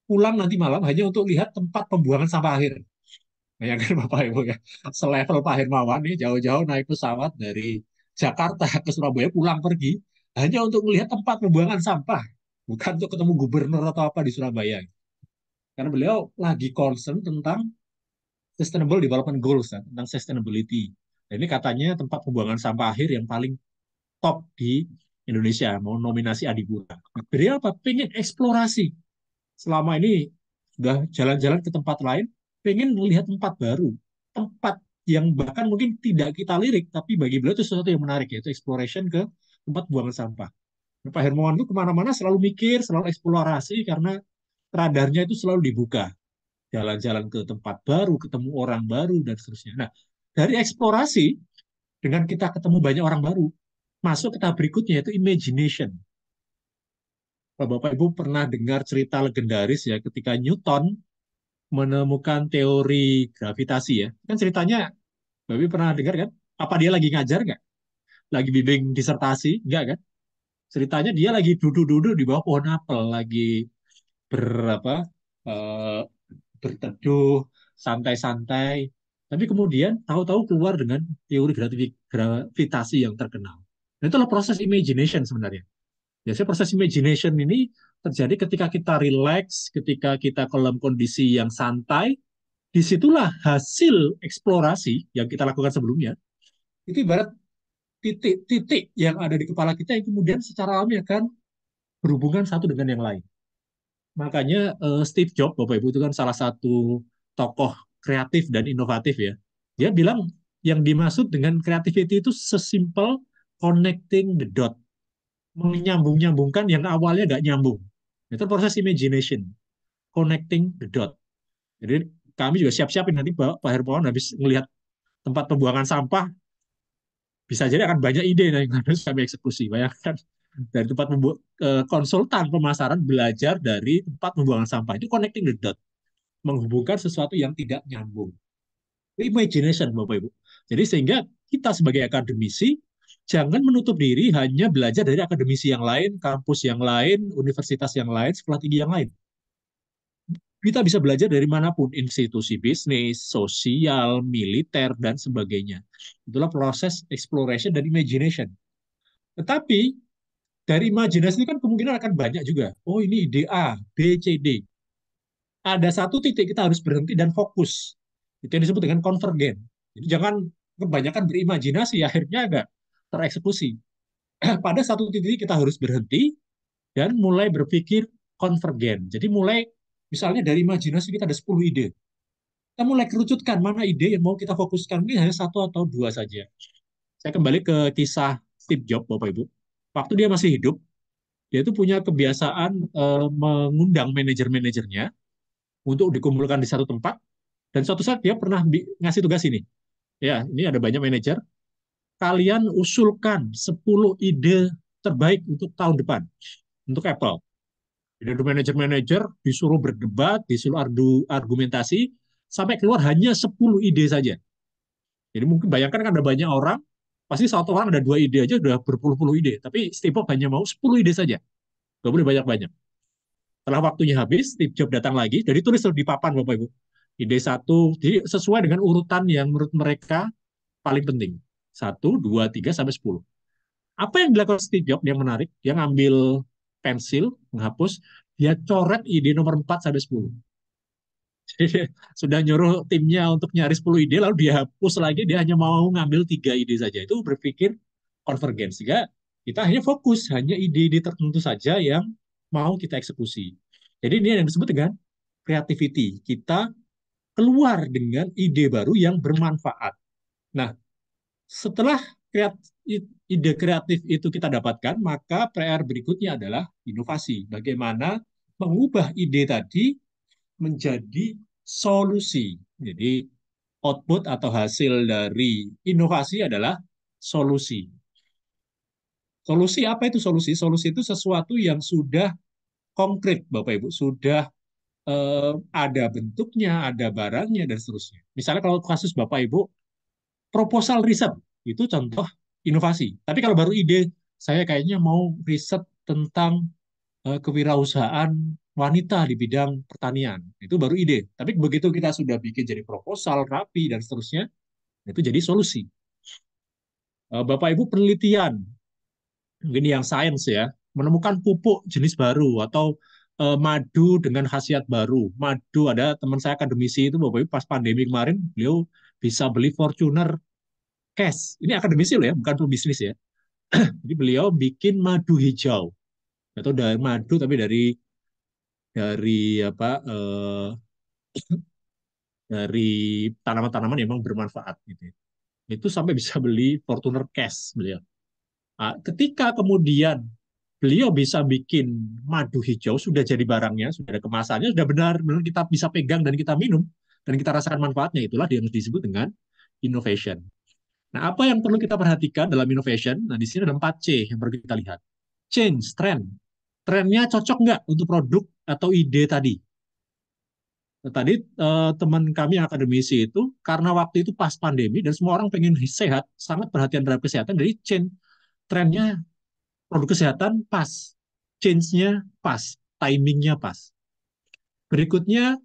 pulang nanti malam hanya untuk lihat tempat pembuangan sampah akhir. Bayangkan Bapak Ibu ya, selevel Pak Hermawan nih, jauh-jauh naik pesawat dari Jakarta ke Surabaya, pulang pergi, hanya untuk melihat tempat pembuangan sampah. Bukan untuk ketemu gubernur atau apa di Surabaya. Karena beliau lagi concern tentang Sustainable Development Goals, kan, tentang sustainability. Dan ini katanya tempat pembuangan sampah akhir yang paling top di Indonesia, mau nominasi Adipura. Beliau apa? Pengen eksplorasi. Selama ini sudah jalan-jalan ke tempat lain, pengen melihat tempat baru, tempat yang bahkan mungkin tidak kita lirik, tapi bagi beliau itu sesuatu yang menarik, yaitu exploration ke tempat buangan sampah. Pak Hermawan itu kemana-mana selalu mikir, selalu eksplorasi, karena radarnya itu selalu dibuka. Jalan-jalan ke tempat baru, ketemu orang baru, dan seterusnya. Nah, dari eksplorasi, dengan kita ketemu banyak orang baru, masuk ke tahap berikutnya, yaitu imagination. Bapak Ibu pernah dengar cerita legendaris ya, ketika Newton menemukan teori gravitasi ya. Kan ceritanya, Bapak Ibu pernah dengar kan? Apa dia lagi ngajar nggak? Lagi bimbing disertasi? Nggak kan? Ceritanya dia lagi duduk-duduk di bawah pohon apel, lagi berapa eh, berteduh, santai-santai. Tapi kemudian tahu-tahu keluar dengan teori gravitasi yang terkenal. Nah, itulah proses imagination sebenarnya. Biasanya proses imagination ini terjadi ketika kita relax, ketika kita dalam kondisi yang santai. Disitulah hasil eksplorasi yang kita lakukan sebelumnya. Itu ibarat titik-titik yang ada di kepala kita yang kemudian secara alami akan berhubungan satu dengan yang lain. Makanya Steve Jobs, Bapak Ibu, itu kan salah satu tokoh kreatif dan inovatif ya. Dia bilang yang dimaksud dengan creativity itu sesimpel connecting the dot. Menyambung-nyambungkan yang awalnya nggak nyambung. Itu proses imagination. Connecting the dot. Jadi kami juga siap-siapin nanti Pak Hermawan habis melihat tempat pembuangan sampah, bisa jadi akan banyak ide yang harus kami eksekusi. Bayangkan dari tempat konsultan pemasaran belajar dari tempat pembuangan sampah itu connecting the dot, menghubungkan sesuatu yang tidak nyambung. Imagination, Bapak Ibu. Jadi sehingga kita sebagai akademisi jangan menutup diri hanya belajar dari akademisi yang lain, kampus yang lain, universitas yang lain, sekolah tinggi yang lain. Kita bisa belajar dari manapun, institusi bisnis, sosial, militer, dan sebagainya. Itulah proses exploration dan imagination. Tetapi dari imajinasi kan kemungkinan akan banyak juga. Oh, ini ide A, B, C, D. Ada satu titik kita harus berhenti dan fokus. Itu yang disebut dengan konvergen. Jadi jangan kebanyakan berimajinasi, akhirnya agak tereksekusi. Pada satu titik kita harus berhenti dan mulai berpikir konvergen. Jadi mulai, misalnya dari imajinasi kita ada 10 ide. Kita mulai kerucutkan mana ide yang mau kita fokuskan. Ini hanya 1 atau 2 saja. Saya kembali ke kisah Steve Jobs, Bapak Ibu. Waktu dia masih hidup, dia itu punya kebiasaan mengundang manajer-manajernya untuk dikumpulkan di satu tempat, dan suatu saat dia pernah ngasih tugas ini. Ya, ini ada banyak manajer. Kalian usulkan 10 ide terbaik untuk tahun depan, untuk Apple. Jadi manajer-manajer disuruh berdebat, disuruh argumentasi, sampai keluar hanya 10 ide saja. Jadi mungkin bayangkan kan ada banyak orang, Pasti satu orang ada 2 ide aja udah berpuluh-puluh ide. Tapi Steve Jobs hanya mau 10 ide saja. Gak boleh banyak-banyak. Setelah waktunya habis, Steve Jobs datang lagi. Jadi tulis di papan Bapak Ibu. Ide satu, jadi sesuai dengan urutan yang menurut mereka paling penting. 1, 2, 3, sampai 10. Apa yang dilakukan Steve Jobs yang menarik? Dia ngambil pensil, menghapus, dia coret ide nomor 4 sampai 10. Jadi sudah nyuruh timnya untuk nyari 10 ide, lalu dia hapus lagi, dia hanya mau ngambil 3 ide saja. Itu berpikir konvergen. Sehingga kita hanya fokus, hanya ide-ide tertentu saja yang mau kita eksekusi. Jadi ini yang disebut dengan creativity. Kita keluar dengan ide baru yang bermanfaat. Nah, setelah ide kreatif itu kita dapatkan, maka PR berikutnya adalah inovasi. Bagaimana mengubah ide tadi menjadi solusi. Jadi output atau hasil dari inovasi adalah solusi. Solusi apa itu solusi? Solusi itu sesuatu yang sudah konkret, Bapak Ibu, sudah ada bentuknya, ada barangnya, dan seterusnya. Misalnya kalau kasus Bapak Ibu, proposal riset, itu contoh inovasi. Tapi kalau baru ide, saya kayaknya mau riset tentang kewirausahaan wanita di bidang pertanian. Itu baru ide. Tapi begitu kita sudah bikin jadi proposal, rapi, dan seterusnya, itu jadi solusi. Bapak Ibu penelitian, ini yang sains ya, menemukan pupuk jenis baru atau madu dengan khasiat baru. Madu, ada teman saya akademisi itu, Bapak Ibu, pas pandemi kemarin, beliau bisa beli Fortuner cash. Ini akademisi loh ya, bukan pebisnis ya. Jadi beliau bikin madu hijau. Atau dari madu tapi dari apa dari tanaman-tanaman yang memang bermanfaat gitu. Itu sampai bisa beli Fortuner cash beliau. Nah, ketika kemudian beliau bisa bikin madu hijau, sudah jadi barangnya, sudah ada kemasannya, sudah benar-benar kita bisa pegang dan kita minum dan kita rasakan manfaatnya, itulah yang disebut dengan innovation. Nah, apa yang perlu kita perhatikan dalam innovation? Nah, di sini ada 4C yang perlu kita lihat. Change, trend. Trennya cocok nggak untuk produk atau ide tadi? Nah, tadi teman kami yang akademisi itu, karena waktu itu pas pandemi dan semua orang pengen sehat, sangat perhatian terhadap kesehatan, jadi change, trennya produk kesehatan pas, change-nya pas, timingnya pas. Berikutnya,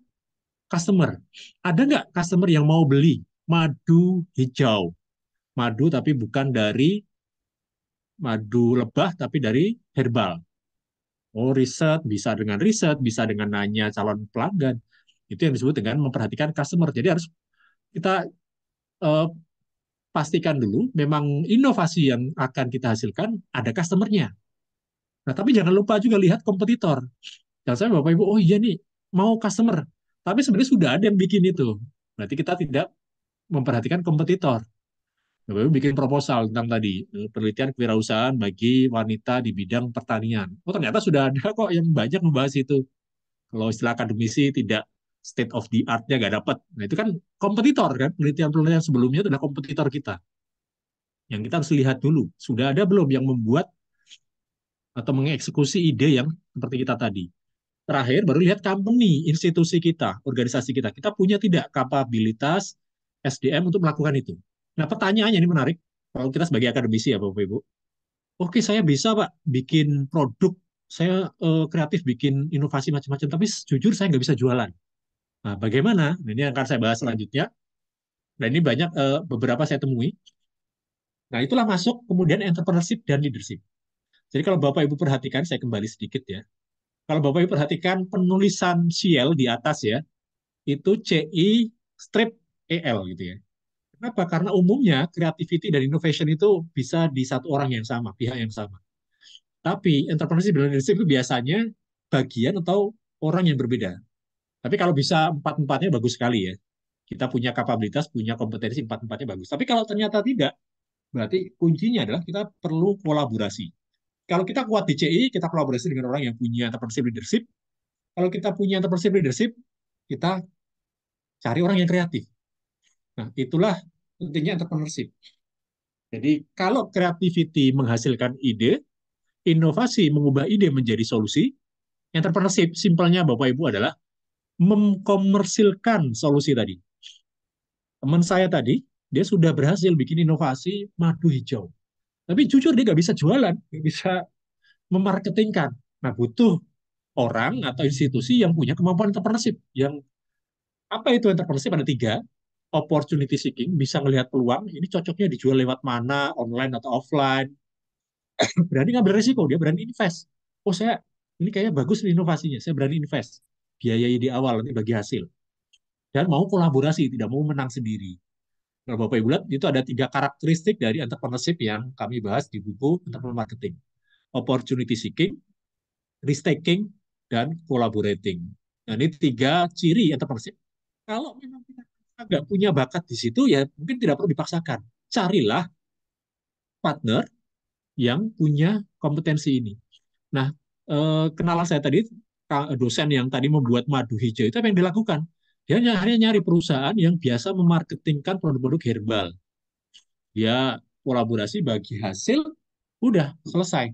customer. Ada nggak customer yang mau beli madu hijau? Madu tapi bukan dari madu lebah, tapi dari herbal. Oh, riset, bisa dengan nanya calon pelanggan. Itu yang disebut dengan memperhatikan customer. Jadi harus kita eh, pastikan dulu, memang inovasi yang akan kita hasilkan ada customer-nya. Nah, tapi jangan lupa juga lihat kompetitor. Jangan sampai Bapak Ibu, oh iya nih, mau customer. Tapi sebenarnya sudah ada yang bikin itu. Berarti kita tidak memperhatikan kompetitor. Bapak Ibu bikin proposal tentang tadi, penelitian kewirausahaan bagi wanita di bidang pertanian. Oh, ternyata sudah ada kok yang banyak membahas itu. Kalau istilah akademisi tidak state of the art-nya nggak dapat. Nah, itu kan kompetitor kan, penelitian-penelitian sebelumnya itu adalah kompetitor kita. Yang kita harus lihat dulu, sudah ada belum yang membuat atau mengeksekusi ide yang seperti kita tadi. Terakhir, baru lihat company, institusi kita, organisasi kita. Kita punya tidak kapabilitas SDM untuk melakukan itu. Nah, pertanyaannya ini menarik. Kalau kita sebagai akademisi ya, Bapak Ibu. Oke, saya bisa, Pak, bikin produk. Saya kreatif bikin inovasi macam-macam, tapi jujur saya nggak bisa jualan. Nah, bagaimana? Ini yang akan saya bahas selanjutnya. Nah, ini banyak beberapa saya temui. Nah, itulah masuk kemudian entrepreneurship dan leadership. Jadi kalau Bapak Ibu perhatikan, saya kembali sedikit ya. Kalau Bapak Ibu perhatikan penulisan Ciel di atas ya, itu CI strip EL gitu ya. Kenapa? Karena umumnya creativity dan innovation itu bisa di satu orang yang sama, pihak yang sama. Tapi entrepreneurship dan leadership itu biasanya bagian atau orang yang berbeda. Tapi kalau bisa empat-empatnya bagus sekali ya. Kita punya kapabilitas, punya kompetensi, empat-empatnya bagus. Tapi kalau ternyata tidak, berarti kuncinya adalah kita perlu kolaborasi. Kalau kita kuat di CI, kita kolaborasi dengan orang yang punya entrepreneurship leadership. Kalau kita punya entrepreneurship leadership, kita cari orang yang kreatif. Nah, itulah pentingnya entrepreneurship. Jadi, kalau creativity menghasilkan ide, inovasi mengubah ide menjadi solusi, entrepreneurship simpelnya Bapak Ibu adalah mengkomersilkan solusi tadi. Teman saya tadi, dia sudah berhasil bikin inovasi madu hijau. Tapi jujur dia nggak bisa jualan, nggak bisa memarketingkan. Nah, butuh orang atau institusi yang punya kemampuan entrepreneurship. Yang apa itu entrepreneurship? Ada tiga. Opportunity seeking, bisa melihat peluang, ini cocoknya dijual lewat mana, online atau offline. Berani ngambil risiko, dia berani invest. Oh, ini kayaknya bagus nih inovasinya, saya berani invest. Biayai di awal, nanti bagi hasil. Dan mau kolaborasi, tidak mau menang sendiri. Nah, Bapak Ibu lihat, itu ada tiga karakteristik dari entrepreneurship yang kami bahas di buku Entrepreneur Marketing. Opportunity seeking, risk taking, dan collaborating. Nah, ini tiga ciri entrepreneurship. Kalau memang kita nggak punya bakat di situ, ya mungkin tidak perlu dipaksakan. Carilah partner yang punya kompetensi ini. Nah, kenalan saya tadi, dosen yang tadi membuat madu hijau itu apa yang dilakukan? Dia hanya nyari perusahaan yang biasa memarketingkan produk-produk herbal. Dia kolaborasi bagi hasil, udah selesai.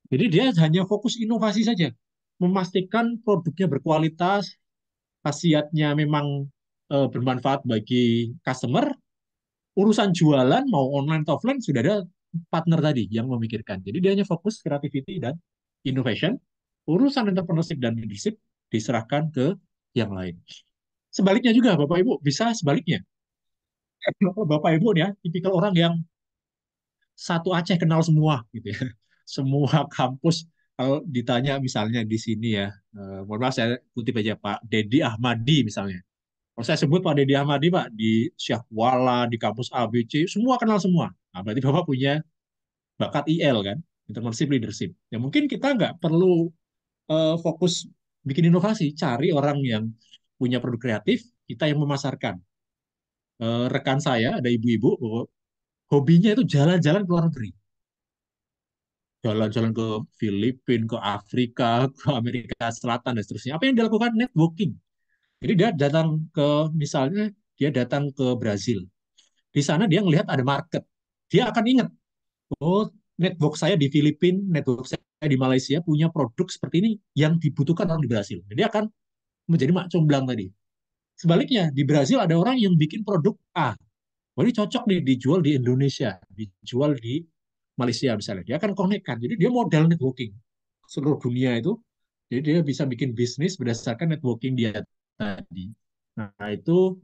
Jadi dia hanya fokus inovasi saja, memastikan produknya berkualitas, khasiatnya memang bermanfaat bagi customer. Urusan jualan mau online atau offline sudah ada partner tadi yang memikirkan. Jadi dia hanya fokus creativity dan innovation. Urusan entrepreneurship dan leadership diserahkan ke yang lain. Sebaliknya juga Bapak Ibu, bisa sebaliknya. Bapak Ibu ya, tipikal orang yang satu Aceh kenal semua gitu ya. Semua kampus kalau ditanya misalnya di sini ya, mohon maaf saya kutip aja Pak Dedi Ahmadi misalnya. Kalau saya sebut Pak Dedi Ahmadi Pak di Syahwala, di kampus ABC, semua kenal semua. Nah, berarti Bapak punya bakat IL kan, entrepreneurship leadership. Ya mungkin kita nggak perlu fokus bikin inovasi, cari orang yang punya produk kreatif, kita yang memasarkan. Rekan saya ada ibu-ibu, hobinya itu jalan-jalan ke luar negeri. Jalan-jalan ke Filipina, ke Afrika, ke Amerika Selatan, dan seterusnya. Apa yang dilakukan? Networking. Jadi dia datang ke, misalnya, dia datang ke Brazil. Di sana dia melihat ada market. Dia akan ingat, oh, network saya di Filipina, network saya di Malaysia punya produk seperti ini yang dibutuhkan orang di Brazil. Jadi akan menjadi mak comblang tadi. Sebaliknya, di Brazil ada orang yang bikin produk A. Oh, ini cocok nih dijual di Indonesia, dijual di Malaysia misalnya. Dia akan connect-kan. Jadi dia modal networking. Seluruh dunia itu, jadi dia bisa bikin bisnis berdasarkan networking dia tadi. Nah, itu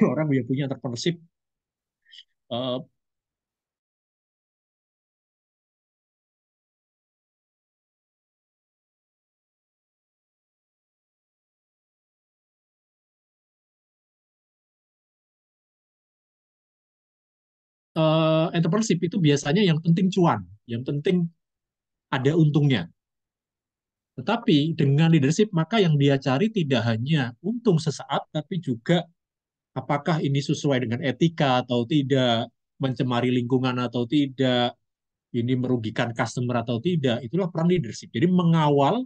orang yang punya entrepreneurship uh, entrepreneurship itu biasanya yang penting cuan, yang penting ada untungnya. Tetapi dengan leadership, maka yang dia cari tidak hanya untung sesaat, tapi juga apakah ini sesuai dengan etika atau tidak, mencemari lingkungan atau tidak, ini merugikan customer atau tidak. Itulah peran leadership. Jadi mengawal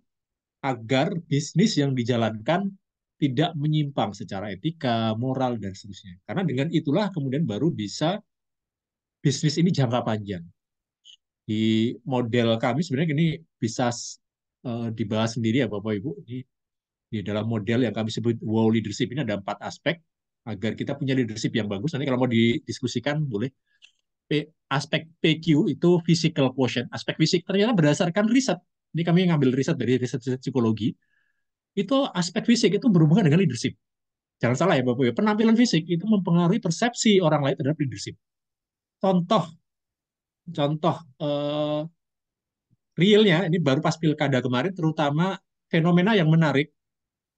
agar bisnis yang dijalankan tidak menyimpang secara etika, moral, dan seterusnya. Karena dengan itulah kemudian baru bisa bisnis ini jangka panjang. Di model kami sebenarnya ini bisa dibahas sendiri ya Bapak Ibu. Di dalam model yang kami sebut wow leadership ini ada 4 aspek agar kita punya leadership yang bagus. Nanti kalau mau didiskusikan boleh. Aspek PQ itu physical quotient. Aspek fisik ternyata berdasarkan riset. Ini kami ngambil riset dari riset psikologi. Itu aspek fisik itu berhubungan dengan leadership. Jangan salah ya Bapak Ibu. Penampilan fisik itu mempengaruhi persepsi orang lain terhadap leadership. Contoh contoh realnya ini baru pas pilkada kemarin, terutama fenomena yang menarik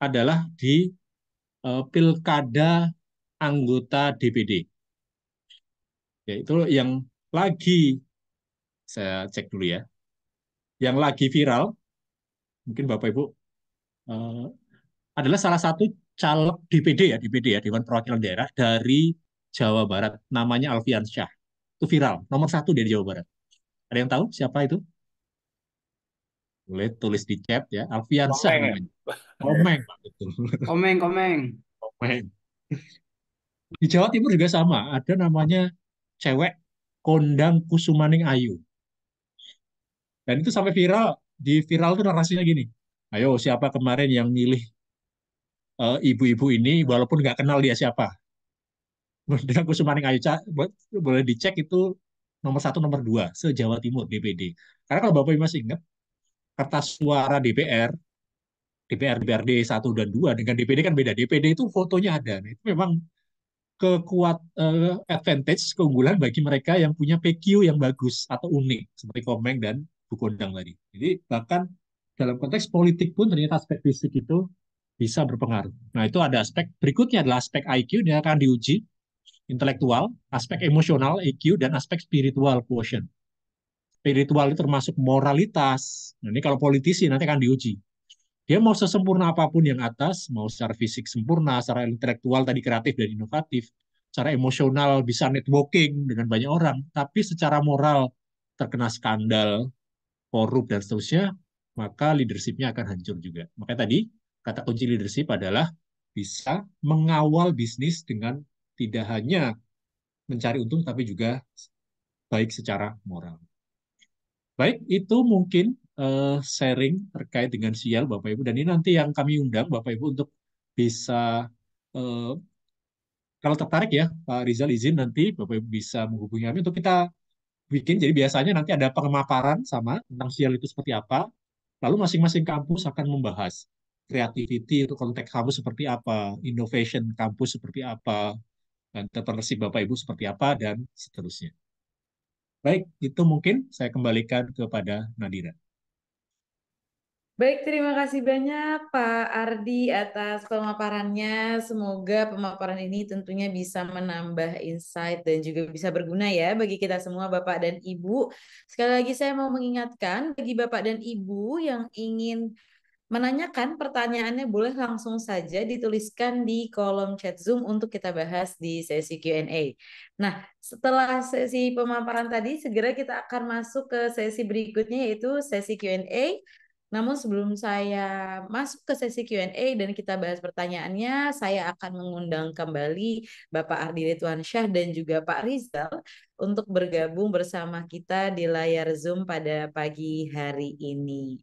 adalah di pilkada anggota DPD. Yaitu yang lagi, saya cek dulu ya, yang lagi viral, mungkin Bapak Ibu, adalah salah satu caleg DPD ya, Dewan Perwakilan Daerah dari Jawa Barat, namanya Alfian Syah. Itu viral, nomor 1 dia di Jawa Barat. Ada yang tahu siapa itu? Boleh tulis di chat ya, Alfian Syah Komeng, namanya. Komeng, Pak, betul. komeng. Komeng. Di Jawa Timur juga sama, ada namanya cewek Kondang Kusumaning Ayu. Dan itu sampai viral, di viral itu narasinya gini, ayo siapa kemarin yang milih ibu-ibu ini walaupun nggak kenal dia siapa. Dengan Kusumaning Ayu boleh dicek itu nomor 1, nomor 2 se-Jawa Timur DPD. Karena kalau Bapak Ibu masih ingat, kertas suara DPRD 1 dan 2 dengan DPD kan beda. DPD itu fotonya ada. Nah, itu memang advantage, keunggulan bagi mereka yang punya PQ yang bagus atau unik, seperti Komeng dan Bu Kondang tadi. Jadi bahkan dalam konteks politik pun ternyata aspek fisik itu bisa berpengaruh. Nah, itu ada aspek berikutnya adalah aspek IQ yang akan diuji, intelektual, aspek emosional EQ, dan aspek spiritual quotient. Spiritual itu termasuk moralitas. Nah, ini kalau politisi nanti akan diuji. Dia mau sesempurna apapun yang atas, mau secara fisik sempurna, secara intelektual tadi kreatif dan inovatif, secara emosional bisa networking dengan banyak orang, tapi secara moral terkena skandal, korup, dan seterusnya, maka leadership-nya akan hancur juga. Makanya tadi, kata kunci leadership adalah bisa mengawal bisnis dengan tidak hanya mencari untung, tapi juga baik secara moral. Baik, itu mungkin sharing terkait dengan sial Bapak Ibu. Dan ini nanti yang kami undang Bapak Ibu untuk bisa, eh, kalau tertarik ya Pak Rizal izin nanti Bapak Ibu bisa menghubungi kami untuk kita bikin. Jadi biasanya nanti ada pemaparan sama tentang sial itu seperti apa. Lalu masing-masing kampus akan membahas creativity untuk konteks kampus seperti apa, innovation kampus seperti apa, entrepreneurship Bapak Ibu seperti apa, dan seterusnya. Baik, itu mungkin saya kembalikan kepada Nadira. Baik, terima kasih banyak Pak Ardi atas pemaparannya. Semoga pemaparan ini tentunya bisa menambah insight dan juga bisa berguna ya bagi kita semua Bapak dan Ibu. Sekali lagi saya mau mengingatkan bagi Bapak dan Ibu yang ingin menanyakan pertanyaannya boleh langsung saja dituliskan di kolom chat Zoom untuk kita bahas di sesi Q&A. Nah, setelah sesi pemaparan tadi, segera kita akan masuk ke sesi berikutnya yaitu sesi Q&A. Namun sebelum saya masuk ke sesi Q&A dan kita bahas pertanyaannya, saya akan mengundang kembali Bapak Ardi Ridwansyah dan juga Pak Rizal untuk bergabung bersama kita di layar Zoom pada pagi hari ini.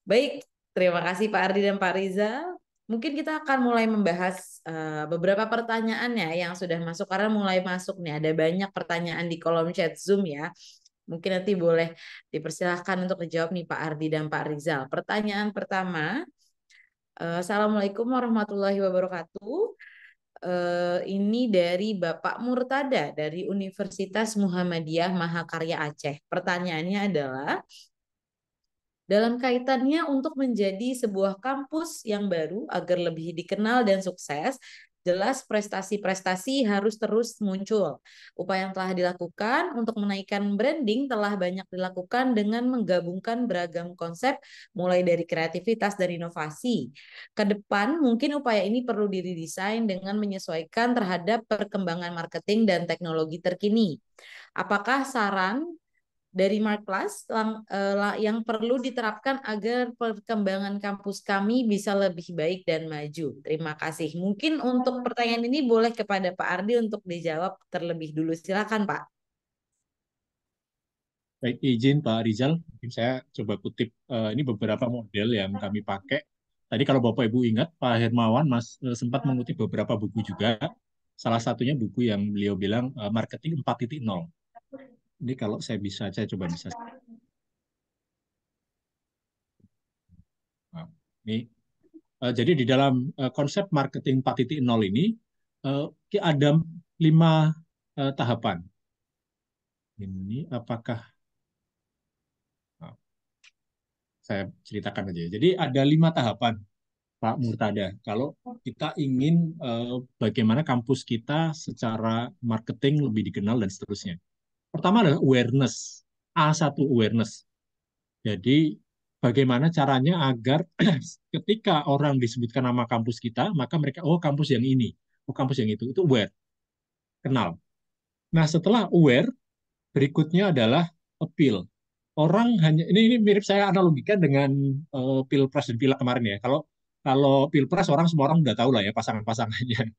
Baik, terima kasih Pak Ardi dan Pak Rizal. Mungkin kita akan mulai membahas beberapa pertanyaannya yang sudah masuk karena mulai masuk nih. Ada banyak pertanyaan di kolom chat Zoom ya. Mungkin nanti boleh dipersilahkan untuk dijawab nih Pak Ardi dan Pak Rizal. Pertanyaan pertama, Assalamualaikum warahmatullahi wabarakatuh. Ini dari Bapak Murtada dari Universitas Muhammadiyah Mahakarya Aceh. Pertanyaannya adalah, dalam kaitannya untuk menjadi sebuah kampus yang baru agar lebih dikenal dan sukses, jelas prestasi-prestasi harus terus muncul. Upaya yang telah dilakukan untuk menaikkan branding telah banyak dilakukan dengan menggabungkan beragam konsep mulai dari kreativitas dan inovasi. Ke depan mungkin upaya ini perlu diredesain dengan menyesuaikan terhadap perkembangan marketing dan teknologi terkini. Apakah saran dari Mark Plus yang perlu diterapkan agar perkembangan kampus kami bisa lebih baik dan maju? Terima kasih. Mungkin untuk pertanyaan ini boleh kepada Pak Ardi untuk dijawab terlebih dulu. Silakan Pak. Baik, izin Pak Rizal, mungkin saya coba kutip ini beberapa model yang kami pakai. Tadi kalau Bapak Ibu ingat, Pak Hermawan sempat mengutip beberapa buku juga. Salah satunya buku yang beliau bilang Marketing 4.0. Ini kalau saya coba bisa. Nah, ini jadi di dalam konsep marketing 4.0 ini ada 5 tahapan. Ini apakah saya ceritakan aja. Jadi ada 5 tahapan, Pak Murtada. Kalau kita ingin bagaimana kampus kita secara marketing lebih dikenal dan seterusnya. Pertama adalah awareness. A1 awareness. Jadi bagaimana caranya agar ketika orang disebutkan nama kampus kita, maka mereka, oh kampus yang ini, oh kampus yang itu aware, kenal. Nah setelah aware, berikutnya adalah appeal. Orang hanya ini mirip saya analogikan dengan pilpres dan pileg kemarin ya. Kalau kalau pilpres semua orang udah tahu lah ya pasangan-pasangannya.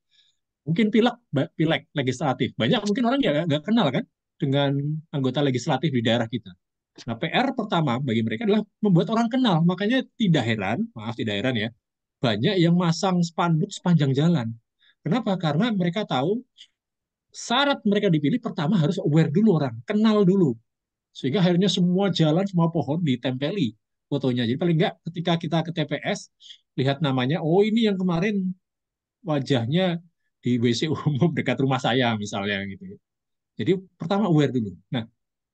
Mungkin pileg legislatif banyak mungkin orang ya nggak kenal kan dengan anggota legislatif di daerah kita. Nah PR pertama bagi mereka adalah membuat orang kenal. Makanya tidak heran, maaf tidak heran ya, banyak yang masang spanduk sepanjang jalan. Kenapa? Karena mereka tahu syarat mereka dipilih pertama harus aware dulu orang, kenal dulu. Sehingga akhirnya semua jalan, semua pohon ditempeli fotonya. Jadi paling enggak ketika kita ke TPS, lihat namanya, oh ini yang kemarin wajahnya di WC umum dekat rumah saya misalnya gitu. Jadi pertama aware dulu. Nah,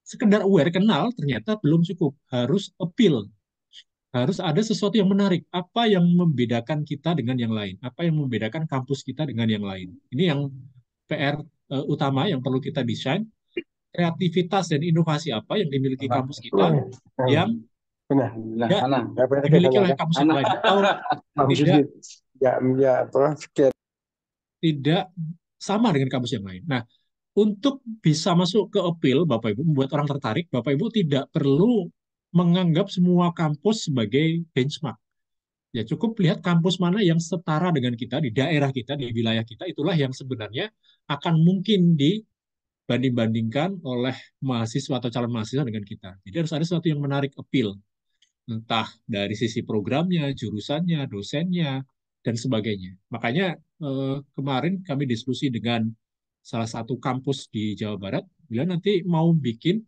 sekedar aware kenal ternyata belum cukup, harus appeal. Harus ada sesuatu yang menarik. Apa yang membedakan kita dengan yang lain? Apa yang membedakan kampus kita dengan yang lain? Ini yang PR utama yang perlu kita desain. Kreativitas dan inovasi apa yang dimiliki kampus kita yang Benar. tidak dimiliki oleh kampus yang lain atau tidak tidak sama dengan kampus yang lain. Nah, untuk bisa masuk ke appeal, Bapak Ibu, membuat orang tertarik, Bapak Ibu tidak perlu menganggap semua kampus sebagai benchmark. Ya cukup lihat kampus mana yang setara dengan kita, di daerah kita, di wilayah kita, itulah yang sebenarnya akan mungkin dibanding-bandingkan oleh mahasiswa atau calon mahasiswa dengan kita. Jadi harus ada sesuatu yang menarik, appeal. Entah dari sisi programnya, jurusannya, dosennya, dan sebagainya. Makanya kemarin kami diskusi dengan salah satu kampus di Jawa Barat, beliau nanti mau bikin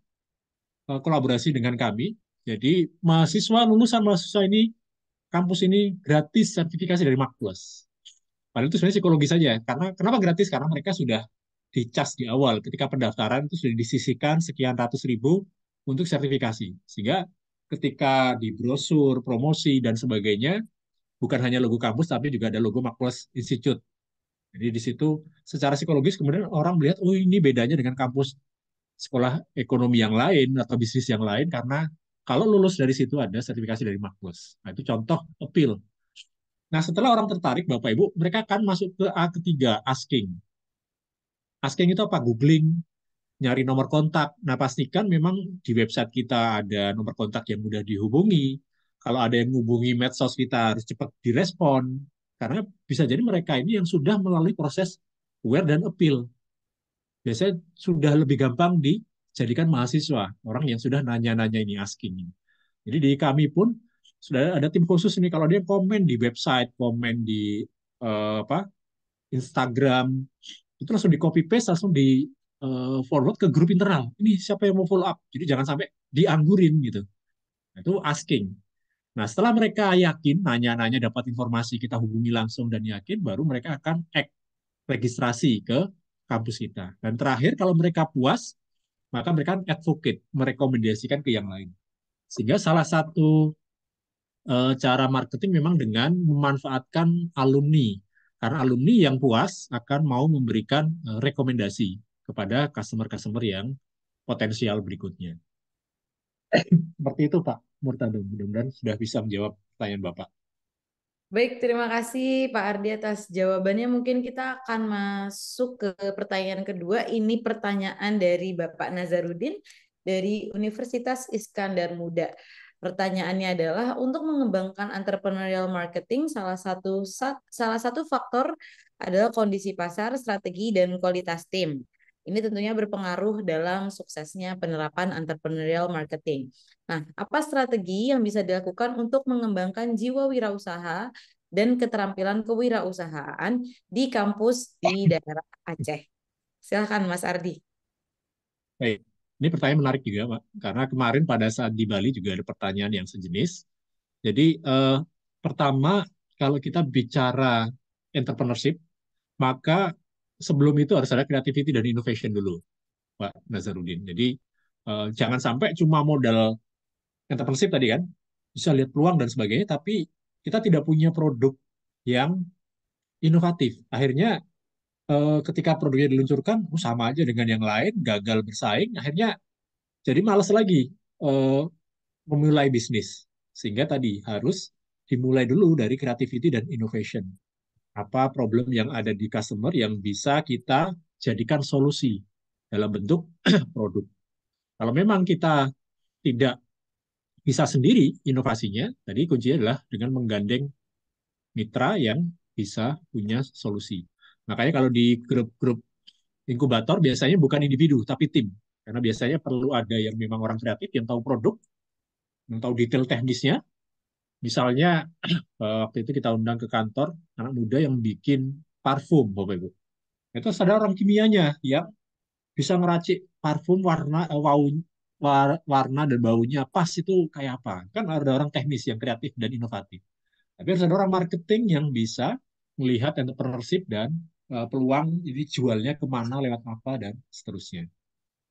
kolaborasi dengan kami. Jadi lulusan mahasiswa ini, kampus ini gratis sertifikasi dari Makplus. Padahal itu sebenarnya psikologis saja. Karena kenapa gratis? Karena mereka sudah dicas di awal. Ketika pendaftaran itu sudah disisihkan sekian ratus ribu untuk sertifikasi. Sehingga ketika di brosur, promosi, dan sebagainya, bukan hanya logo kampus, tapi juga ada logo Makplus Institute. Jadi di situ secara psikologis kemudian orang melihat, oh ini bedanya dengan kampus sekolah ekonomi yang lain atau bisnis yang lain, karena kalau lulus dari situ ada sertifikasi dari Makplus. Nah, itu contoh appeal. Nah, setelah orang tertarik, Bapak Ibu, mereka akan masuk ke A ketiga, asking. Asking itu apa? Googling, nyari nomor kontak. Nah, pastikan memang di website kita ada nomor kontak yang mudah dihubungi. Kalau ada yang menghubungi medsos kita harus cepat direspon. Karena bisa jadi mereka ini yang sudah melalui proses aware dan appeal. Biasanya sudah lebih gampang dijadikan mahasiswa, orang yang sudah nanya-nanya ini, asking. Jadi di kami pun sudah ada tim khusus ini, kalau dia komen di website, komen di Instagram, itu langsung di copy paste, langsung di forward ke grup internal. Ini siapa yang mau follow up? Jadi jangan sampai dianggurin gitu. Nah, itu asking. Nah, setelah mereka yakin, nanya-nanya, dapat informasi, kita hubungi langsung dan yakin, baru mereka akan registrasi ke kampus kita. Dan terakhir, kalau mereka puas, maka mereka advocate, merekomendasikan ke yang lain. Sehingga salah satu cara marketing memang dengan memanfaatkan alumni. Karena alumni yang puas akan mau memberikan rekomendasi kepada customer-customer yang potensial berikutnya. Seperti itu Pak Murtado. Mudah-mudahan sudah bisa menjawab pertanyaan Bapak. Baik, terima kasih Pak Ardi atas jawabannya. Mungkin kita akan masuk ke pertanyaan kedua. Ini pertanyaan dari Bapak Nazarudin dari Universitas Iskandar Muda. Pertanyaannya adalah, untuk mengembangkan entrepreneurial marketing, salah satu faktor adalah kondisi pasar, strategi, dan kualitas tim. Ini tentunya berpengaruh dalam suksesnya penerapan entrepreneurial marketing. Nah, apa strategi yang bisa dilakukan untuk mengembangkan jiwa wirausaha dan keterampilan kewirausahaan di kampus di daerah Aceh? Silakan Mas Ardi. Baik, ini pertanyaan menarik juga Pak, karena kemarin pada saat di Bali juga ada pertanyaan yang sejenis. Jadi pertama, kalau kita bicara entrepreneurship, maka sebelum itu harus ada creativity dan innovation dulu, Pak Nazarudin. Jadi jangan sampai cuma modal entrepreneurship tadi kan, bisa lihat peluang dan sebagainya, tapi kita tidak punya produk yang inovatif. Akhirnya ketika produknya diluncurkan, sama aja dengan yang lain, gagal bersaing, akhirnya jadi malas lagi memulai bisnis. Sehingga tadi harus dimulai dulu dari creativity dan innovation. Apa problem yang ada di customer yang bisa kita jadikan solusi dalam bentuk produk. Kalau memang kita tidak bisa sendiri inovasinya, tadi kuncinya adalah dengan menggandeng mitra yang bisa punya solusi. Makanya kalau di grup-grup inkubator biasanya bukan individu, tapi tim. Karena biasanya perlu ada yang memang orang kreatif, yang tahu produk, yang tahu detail teknisnya. Misalnya, waktu itu kita undang ke kantor anak muda yang bikin parfum, Bapak Ibu. Itu ada orang kimianya yang bisa ngeracik parfum warna dan baunya pas itu kayak apa. Kan ada orang teknis yang kreatif dan inovatif. Tapi harus ada orang marketing yang bisa melihat entrepreneurship dan peluang ini jualnya kemana, lewat apa, dan seterusnya.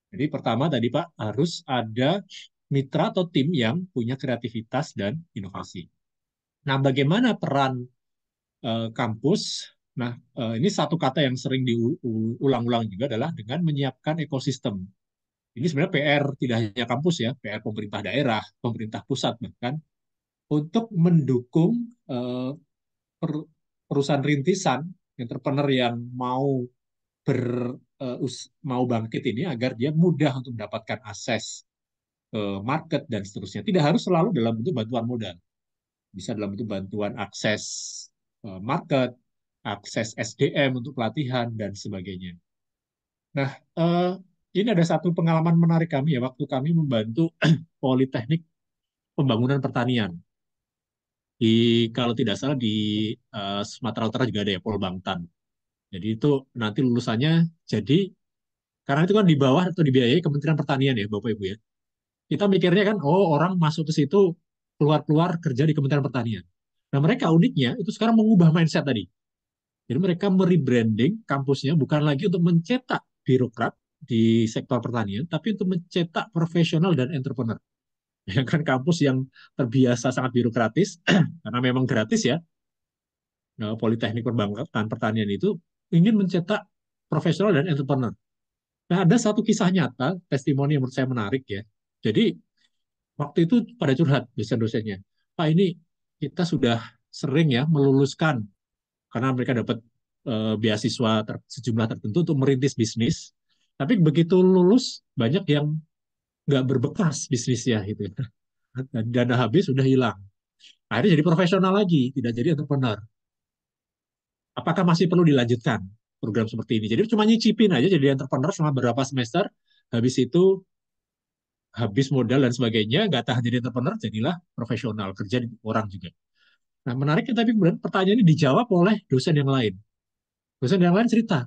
Jadi pertama tadi Pak, harus ada mitra atau tim yang punya kreativitas dan inovasi. Nah, bagaimana peran kampus? Nah, ini satu kata yang sering diulang-ulang juga adalah dengan menyiapkan ekosistem. Ini sebenarnya PR tidak hanya kampus ya, PR pemerintah daerah, pemerintah pusat bahkan untuk mendukung perusahaan rintisan, entrepreneur yang mau bangkit ini agar dia mudah untuk mendapatkan akses market dan seterusnya. Tidak harus selalu dalam bentuk bantuan modal. Bisa dalam bentuk bantuan akses market, akses SDM untuk pelatihan, dan sebagainya. Nah, ini ada satu pengalaman menarik kami ya, waktu kami membantu Politeknik Pembangunan Pertanian. Kalau tidak salah di Sumatera Utara juga ada ya, Polbangtan. Jadi itu nanti lulusannya, karena itu kan di bawah atau dibiayai Kementerian Pertanian ya, Bapak Ibu ya. Kita mikirnya kan, oh orang masuk ke situ, keluar-keluar kerja di Kementerian Pertanian. Nah mereka uniknya itu sekarang mengubah mindset tadi. Jadi mereka merebranding kampusnya bukan lagi untuk mencetak birokrat di sektor pertanian, tapi untuk mencetak profesional dan entrepreneur. Ya kan kampus yang terbiasa sangat birokratis, karena memang gratis ya, nah, Politeknik Pertanian itu ingin mencetak profesional dan entrepreneur. Nah ada satu kisah nyata, testimoni yang menurut saya menarik ya. Jadi waktu itu pada curhat dosen-dosennya, Pak ini kita sudah sering ya meluluskan karena mereka dapat beasiswa sejumlah tertentu untuk merintis bisnis. Tapi begitu lulus banyak yang nggak berbekas bisnisnya gitu. Dan dana habis sudah hilang. Akhirnya jadi profesional lagi, tidak jadi entrepreneur. Apakah masih perlu dilanjutkan program seperti ini? Jadi cuma nyicipin aja jadi entrepreneur selama beberapa semester, habis itu habis modal dan sebagainya, nggak tahan jadi entrepreneur, jadilah profesional, kerja di orang juga. Nah menariknya tapi kemudian pertanyaan ini dijawab oleh dosen yang lain. Dosen yang lain cerita,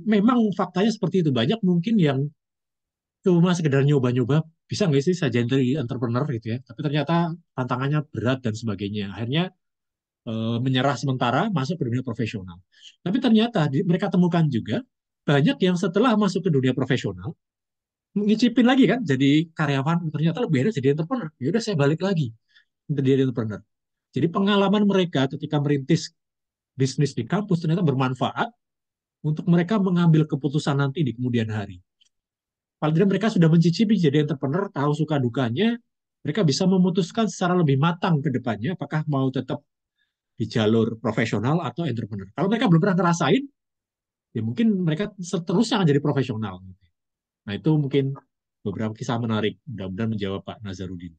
memang faktanya seperti itu. Banyak mungkin yang cuma sekedar nyoba-nyoba, bisa nggak sih saya jadi entrepreneur gitu ya. Tapi ternyata tantangannya berat dan sebagainya. Akhirnya menyerah sementara, masuk ke dunia profesional. Tapi ternyata mereka temukan juga, banyak yang setelah masuk ke dunia profesional, ngicipin lagi kan, jadi karyawan, ternyata lebih enak jadi entrepreneur. Ya udah saya balik lagi untuk jadi entrepreneur. Jadi pengalaman mereka ketika merintis bisnis di kampus ternyata bermanfaat untuk mereka mengambil keputusan nanti di kemudian hari. Paling tidak mereka sudah mencicipi jadi entrepreneur, tahu suka dukanya, mereka bisa memutuskan secara lebih matang ke depannya apakah mau tetap di jalur profesional atau entrepreneur. Kalau mereka belum pernah ngerasain, ya mungkin mereka seterusnya akan jadi profesional. Nah itu mungkin beberapa kisah menarik. Mudah-mudahan menjawab Pak Nazarudin.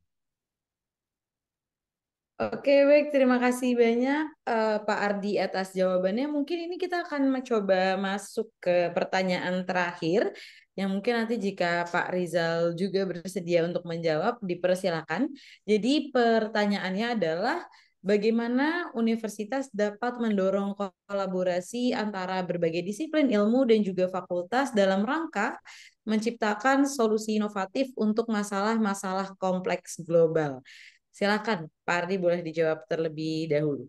Oke, baik. Terima kasih banyak Pak Ardi atas jawabannya. Mungkin ini kita akan mencoba masuk ke pertanyaan terakhir, yang mungkin nanti jika Pak Rizal juga bersedia untuk menjawab, dipersilakan. Jadi pertanyaannya adalah, bagaimana universitas dapat mendorong kolaborasi antara berbagai disiplin ilmu dan juga fakultas dalam rangka menciptakan solusi inovatif untuk masalah-masalah kompleks global? Silakan, Pak Ardi boleh dijawab terlebih dahulu.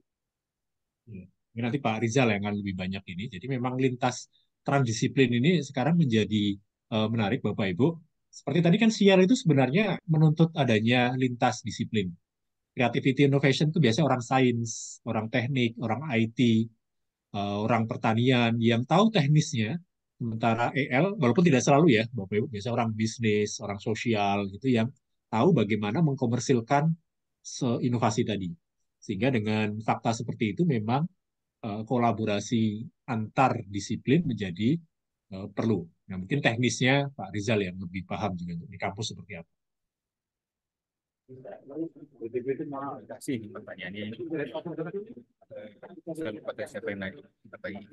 Ini nanti Pak Rizal yang akan lebih banyak ini. Jadi memang lintas transdisiplin ini sekarang menjadi menarik Bapak Ibu. Seperti tadi kan siar itu sebenarnya menuntut adanya lintas disiplin. Creativity innovation itu biasanya orang sains, orang teknik, orang IT, orang pertanian yang tahu teknisnya. Sementara EL, walaupun tidak selalu ya, Bapak Ibu, biasanya orang bisnis, orang sosial gitu yang tahu bagaimana mengkomersilkan inovasi tadi. Sehingga dengan fakta seperti itu memang kolaborasi antar disiplin menjadi perlu. Nah, mungkin teknisnya Pak Rizal yang lebih paham juga di kampus seperti apa. Terima kasih pertanyaannya. Selalu pada siapa yang naik tadi.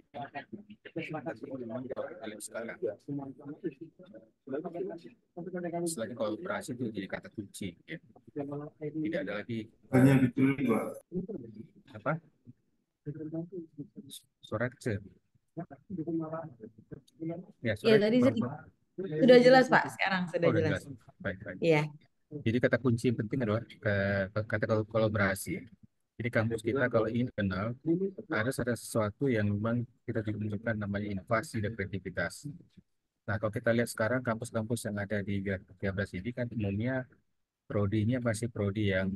Sekarang selain kolaborasi itu jadi kata kunci. Ya. Tidak ada lagi apa? Suara kecil. Ya, Ya, sorry, tadi Bang. sudah jelas, Pak. Sekarang sudah Oh, udah jelas. jelas. Baik, baik. Iya. Jadi kata kunci yang penting adalah kata kolaborasi. Jadi kampus kita kalau ingin kenal, harus ada sesuatu yang memang kita juga menunjukkan namanya inovasi dan kreativitas. Nah, kalau kita lihat sekarang kampus-kampus yang ada di Grafik 13 ini kan umumnya prodinya masih prodi yang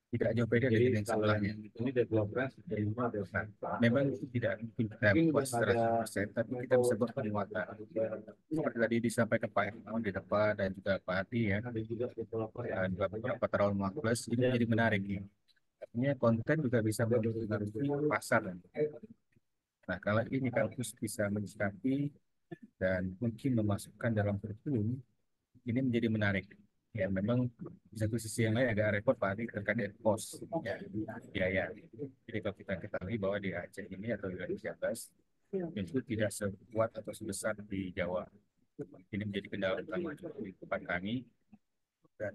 tidak jauh beda dari yang sebelahnya. Nah, memang itu tidak mungkin kita buat 100%, tapi kita bisa buat penguatan. Seperti tadi disampaikan Pak Hermawan di depan dan juga Pak Adi ya, dan beberapa tahun plus ini menjadi menarik. Artinya konten juga bisa mempengaruhi pasar. Nah, kalau ini kampus bisa menyikapi dan mungkin memasukkan dalam kurikulum, ini menjadi menarik. Ya, memang di satu sisi yang lain agak repot Pak Adi terkait dengan cost, ya, biaya. Jadi kalau kita ketahui bahwa di Aceh ini atau di Aceh itu tidak sekuat atau sebesar di Jawa. Ini menjadi kendala utama di tempat kami, dan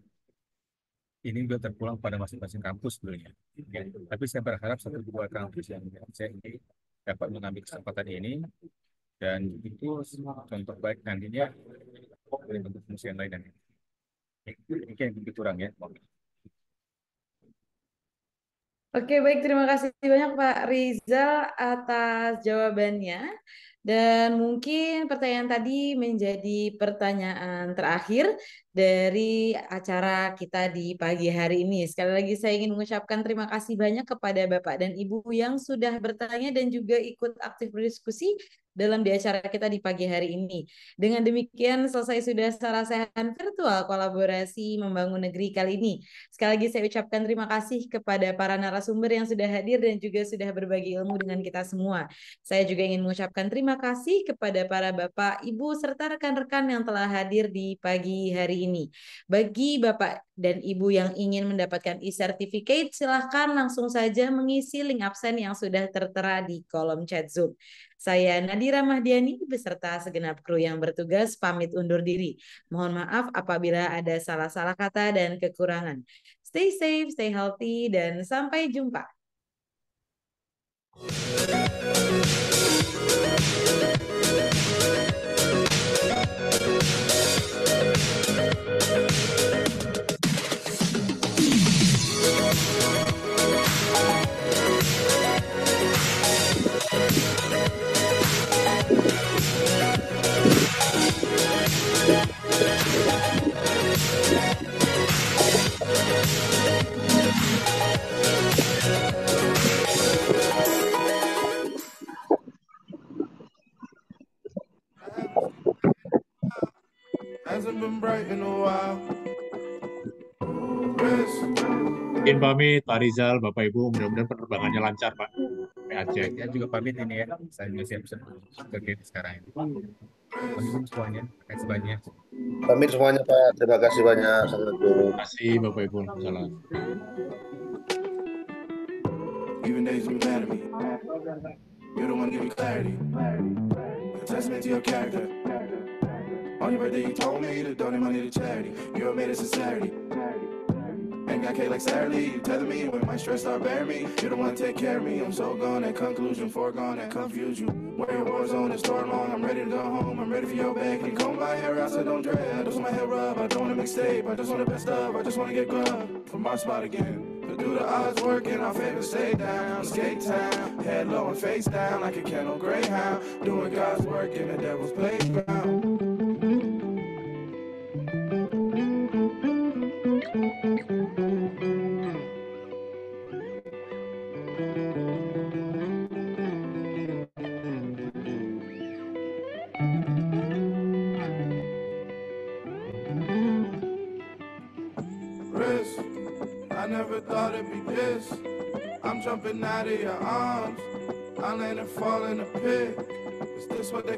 ini juga terpulang pada masing-masing kampus sebenarnya. Ya, tapi saya berharap satu dua kampus yang Aceh ini dapat mengambil kesempatan ini, dan itu contoh baik nantinya oleh bentuk fungsi yang lain. Ini yang lebih kurang ya. Oke, baik. Terima kasih banyak Pak Rizal atas jawabannya. Dan mungkin pertanyaan tadi menjadi pertanyaan terakhir dari acara kita di pagi hari ini. Sekali lagi saya ingin mengucapkan terima kasih banyak kepada Bapak dan Ibu yang sudah bertanya dan juga ikut aktif berdiskusi dalam di acara kita di pagi hari ini. Dengan demikian selesai sudah Sarasehan Virtual Kolaborasi Membangun Negeri kali ini. Sekali lagi saya ucapkan terima kasih kepada para narasumber yang sudah hadir dan juga sudah berbagi ilmu dengan kita semua. Saya juga ingin mengucapkan terima kasih kepada para Bapak, Ibu, serta rekan-rekan yang telah hadir di pagi hari ini. Bagi Bapak dan Ibu yang ingin mendapatkan e-certificate, silahkan langsung saja mengisi link absen yang sudah tertera di kolom chat Zoom. Saya Nadira Mahdiani beserta segenap kru yang bertugas pamit undur diri. Mohon maaf apabila ada salah-salah kata dan kekurangan. Stay safe, stay healthy, dan sampai jumpa. Hasn't been bright in a while. Risk. Izin pamit Pak Rizal, Bapak Ibu, mudah-mudahan penerbangannya lancar Pak. Sampai Aceh. Saya juga pamit ini ya. Saya juga siap-siap kerja sekarang ini. Pamit semuanya. Terima kasih banyak. Pamit semuanya Pak. Terima kasih banyak. Assalamualaikum. Terima kasih Bapak Ibu. Salam. Even days you mad at me. You don't want to give me clarity. A testament to your character. On your birthday you told me to donate money to charity. You made it sincerity. Ain't got cake like Saturday. You tether me when my stress start bearing me. You don't want to take care of me. I'm so gone at conclusion, foregone and confuse you. Where your war zone is store long. I'm ready to go home. I'm ready for your bag. And comb my hair out so don't dread. I just want my hair rub. I don't want to mixtape. I just want the best of. I just want to get grub from my spot again. But do the odds work in our favor? Stay down, skate town, head low and face down like a kennel greyhound. Doing God's work in the devil's playground. Risk. I never thought it'd be this. I'm jumping out of your arms. I land and fall in the pit. Is this what they